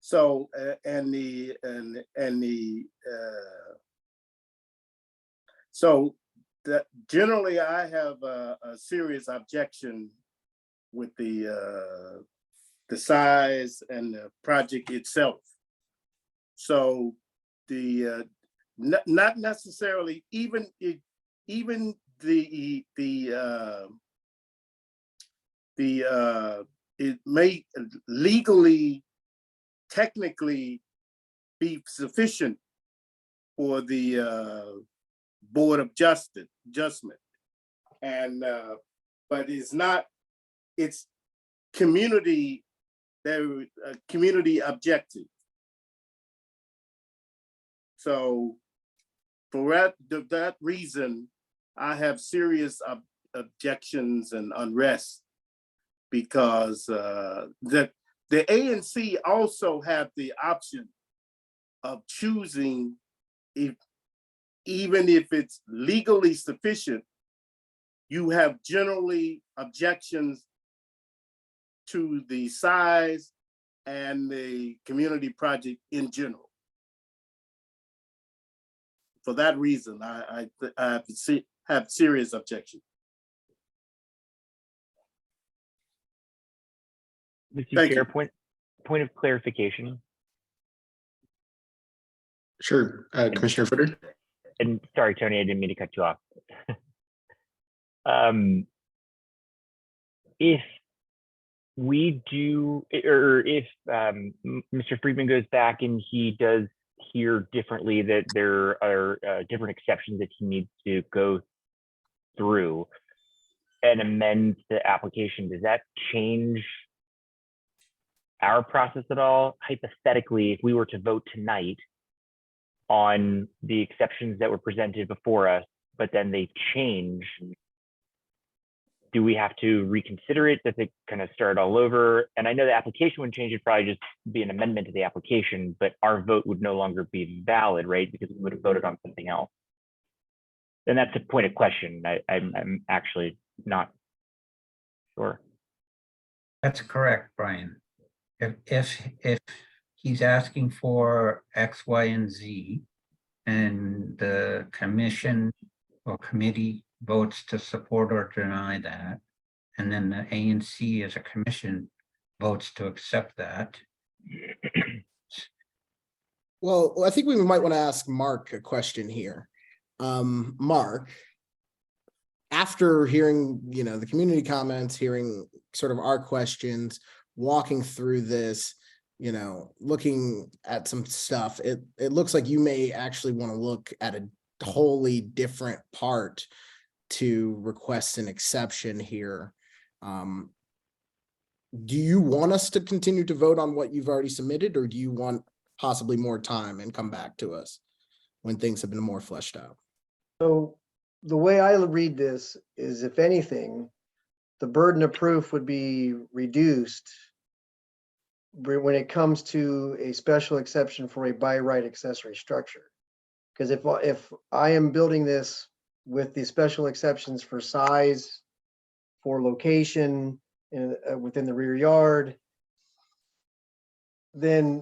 So so that generally I have a serious objection with the size and the project itself. So the not necessarily even it may legally, technically be sufficient for the Board of Adjustment, and but it's not. It's community objective. So for that reason, I have serious objections and unrest, because the ANC also have the option of choosing, even if it's legally sufficient, you have generally objections to the size and the community project in general. For that reason, I have serious objections. Mr. Chair, point of clarification. Sure, Commissioner Footer. And sorry, Tony, I didn't mean to cut you off. If we do, or if Mr. Friedman goes back and he does hear differently that there are different exceptions that he needs to go through and amend the application, does that change our process at all? Hypothetically, if we were to vote tonight on the exceptions that were presented before us, but then they change, do we have to reconsider it? Does it kind of start all over? And I know the application would change, it'd probably just be an amendment to the application, but our vote would no longer be valid, right? Because we would have voted on something else. And that's a point of question. I'm actually not sure. That's correct, Brian. If he's asking for X, Y, and Z, and the commission or committee votes to support or deny that, and then the ANC as a commission votes to accept that. Well, I think we might want to ask Mark a question here. Mark, after hearing, the community comments, hearing sort of our questions, walking through this, looking at some stuff, it looks like you may actually want to look at a wholly different part to request an exception here. Do you want us to continue to vote on what you've already submitted, or do you want possibly more time and come back to us when things have been more fleshed out? So the way I read this is, if anything, the burden of proof would be reduced when it comes to a special exception for a by right accessory structure. Because if I am building this with the special exceptions for size, for location, within the rear yard, then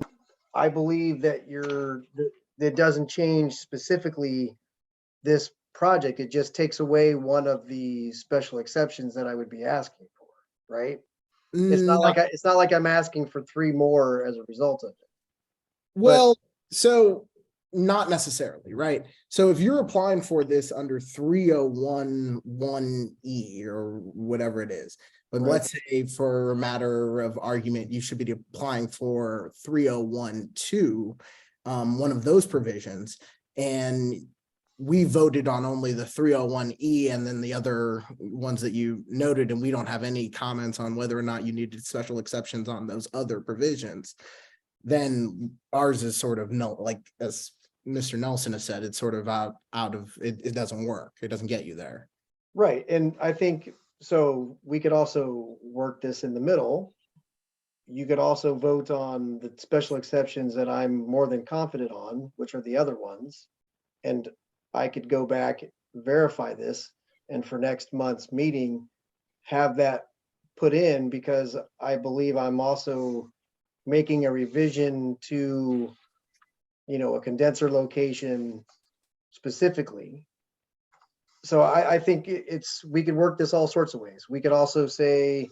I believe that it doesn't change specifically this project. It just takes away one of the special exceptions that I would be asking for, right? It's not like I'm asking for 3 more as a result of it. Well, so not necessarily, right? So if you're applying for this under 301(1)(e) or whatever it is, but Right. let's say for a matter of argument, you should be applying for 301(2), one of those provisions, and we voted on only the 301(e) and then the other ones that you noted, and we don't have any comments on whether or not you needed special exceptions on those other provisions, then ours is sort of like as Mr. Nelson has said, it's sort of out of it. It doesn't work. It doesn't get you there. Right, and I think, so we could also work this in the middle. You could also vote on the special exceptions that I'm more than confident on, which are the other ones. And I could go back, verify this, and for next month's meeting, have that put in, because I believe I'm also making a revision to, a condenser location specifically. So I think we could work this all sorts of ways. We could also say,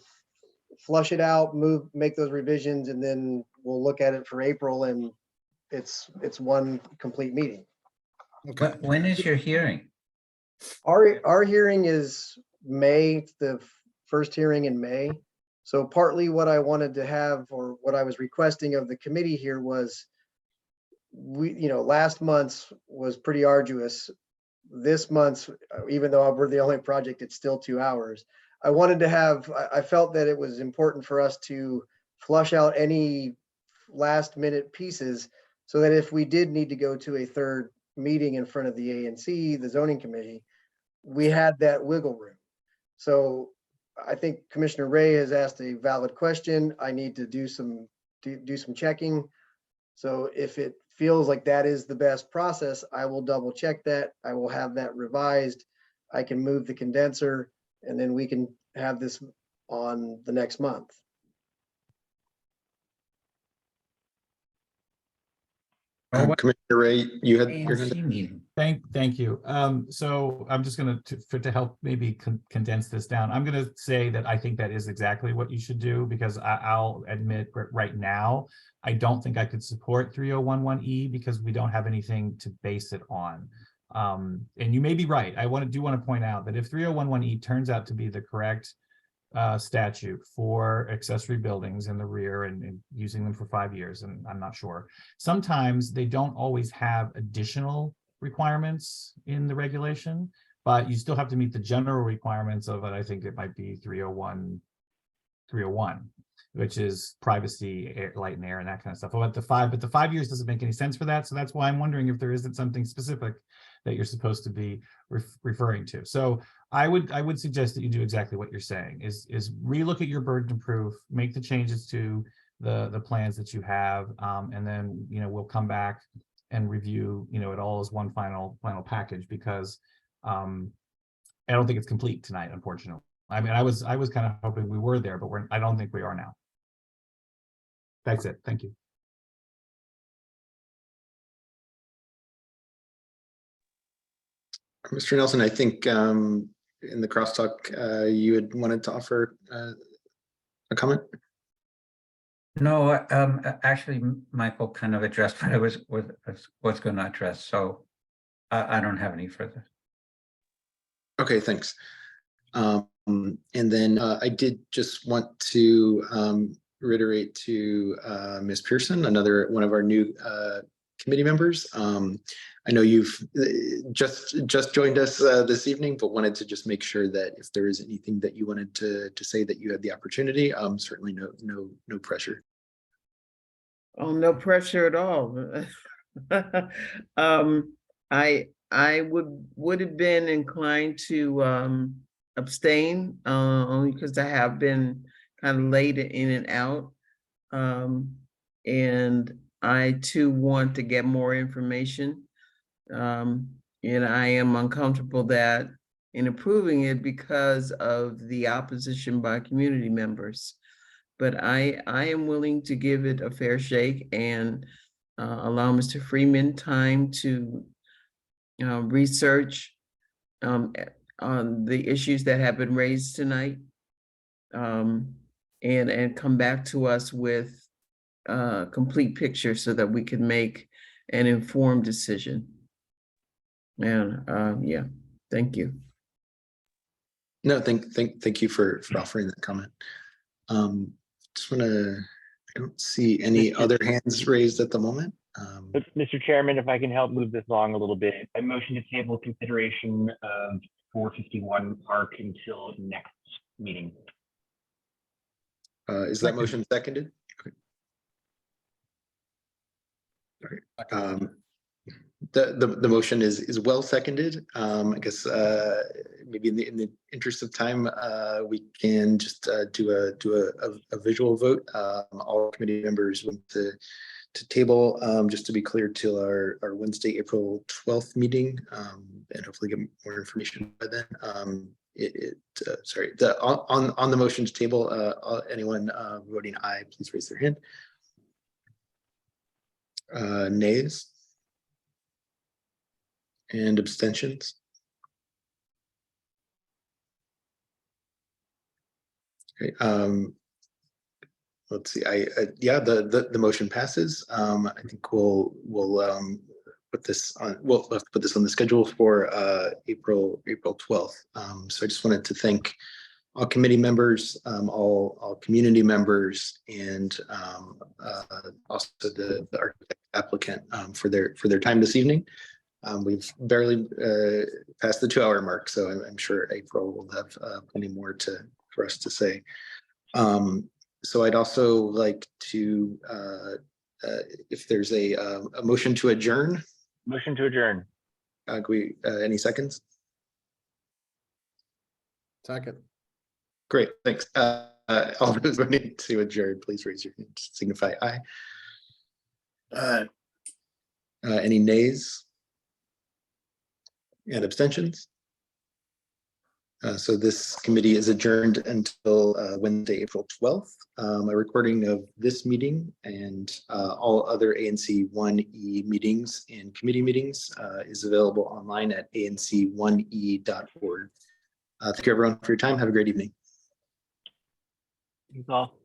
flush it out, make those revisions, and then we'll look at it for April, and it's one complete meeting. Okay. When is your hearing? Our hearing is May, the first hearing in May. So partly what I wanted to have, or what I was requesting of the committee here, was last month's was pretty arduous. This month's, even though we're the only project, it's still 2 hours. I wanted to have, I felt that it was important for us to flush out any last minute pieces, so that if we did need to go to a third meeting in front of the ANC, the zoning committee, we had that wiggle room. So I think Commissioner Ray has asked a valid question. I need to do some checking. So if it feels like that is the best process, I will double check that. I will have that revised. I can move the condenser, and then we can have this on the next month. Commissioner Ray, you had your hand. ANC meeting. Thank you. So I'm just going to help maybe condense this down. I'm going to say that I think that is exactly what you should do, because I'll admit right now, I don't think I could support 301(1)(e) because we don't have anything to base it on. And you may be right. I do want to point out that if 301(1)(e) turns out to be the correct statute for accessory buildings in the rear and using them for 5 years, and I'm not sure. Sometimes they don't always have additional requirements in the regulation, but you still have to meet the general requirements of it. I think it might be 301, which is privacy, light and air, and that kind of stuff. But the 5 years doesn't make any sense for that. So that's why I'm wondering if there isn't something specific that you're supposed to be referring to. So I would suggest that you do exactly what you're saying, is relook at your burden of proof, make the changes to the plans that you have, and then we'll come back and review it all as one final package, because I don't think it's complete tonight, unfortunately. I mean, I was kind of hoping we were there, but I don't think we are now. That's it. Thank you. Mr. Nelson, I think in the crosstalk, you had wanted to offer a comment. No, actually, Michael kind of addressed what I was going to address, so I don't have any further. Okay, thanks. And then I did just want to reiterate to Ms. Pearson, another one of our new committee members. I know you've just joined us this evening, but wanted to just make sure that if there is anything that you wanted to say, that you had the opportunity. Certainly no pressure. Oh, no pressure at all. I would have been inclined to abstain, only because I have been kind of late in and out. And I too want to get more information. And I am uncomfortable that in approving it because of the opposition by community members. But I am willing to give it a fair shake and allow Mr. Freeman time to research on the issues that have been raised tonight, and come back to us with a complete picture so that we can make an informed decision. And yeah, thank you. No, thank you for offering that comment. Just want to, I don't see any other hands raised at the moment. Mr. Chairman, if I can help move this along a little bit, I motion to table consideration of 451 Park until next meeting. Is that motion seconded? Okay. Okay. The motion is well seconded. I guess maybe in the interest of time, we can just do a visual vote. All committee members want to table, just to be clear, till our Wednesday, April 12th meeting, and hopefully get more information by then. Sorry, on the motion to table, anyone voting aye, please raise their hand. Nays and abstentions. Okay, let's see. Yeah, the motion passes. I think we'll put this on. We'll put this on the schedule for April 12th. So I just wanted to thank all committee members, all community members, and also the architect applicant for their time this evening. We've barely passed the 2-hour mark, so I'm sure April will have plenty more for us to say. So I'd also like to, if there's a motion to adjourn. Motion to adjourn. Any seconds? Second. Great, thanks. All those voting to adjourn, please raise your hand to signify aye. Any nays? And abstentions? So this committee is adjourned until Wednesday, April 12th. A recording of this meeting and all other ANC 1E meetings and committee meetings is available online at anc1e.org. Thank you everyone for your time. Have a great evening. Thanks all.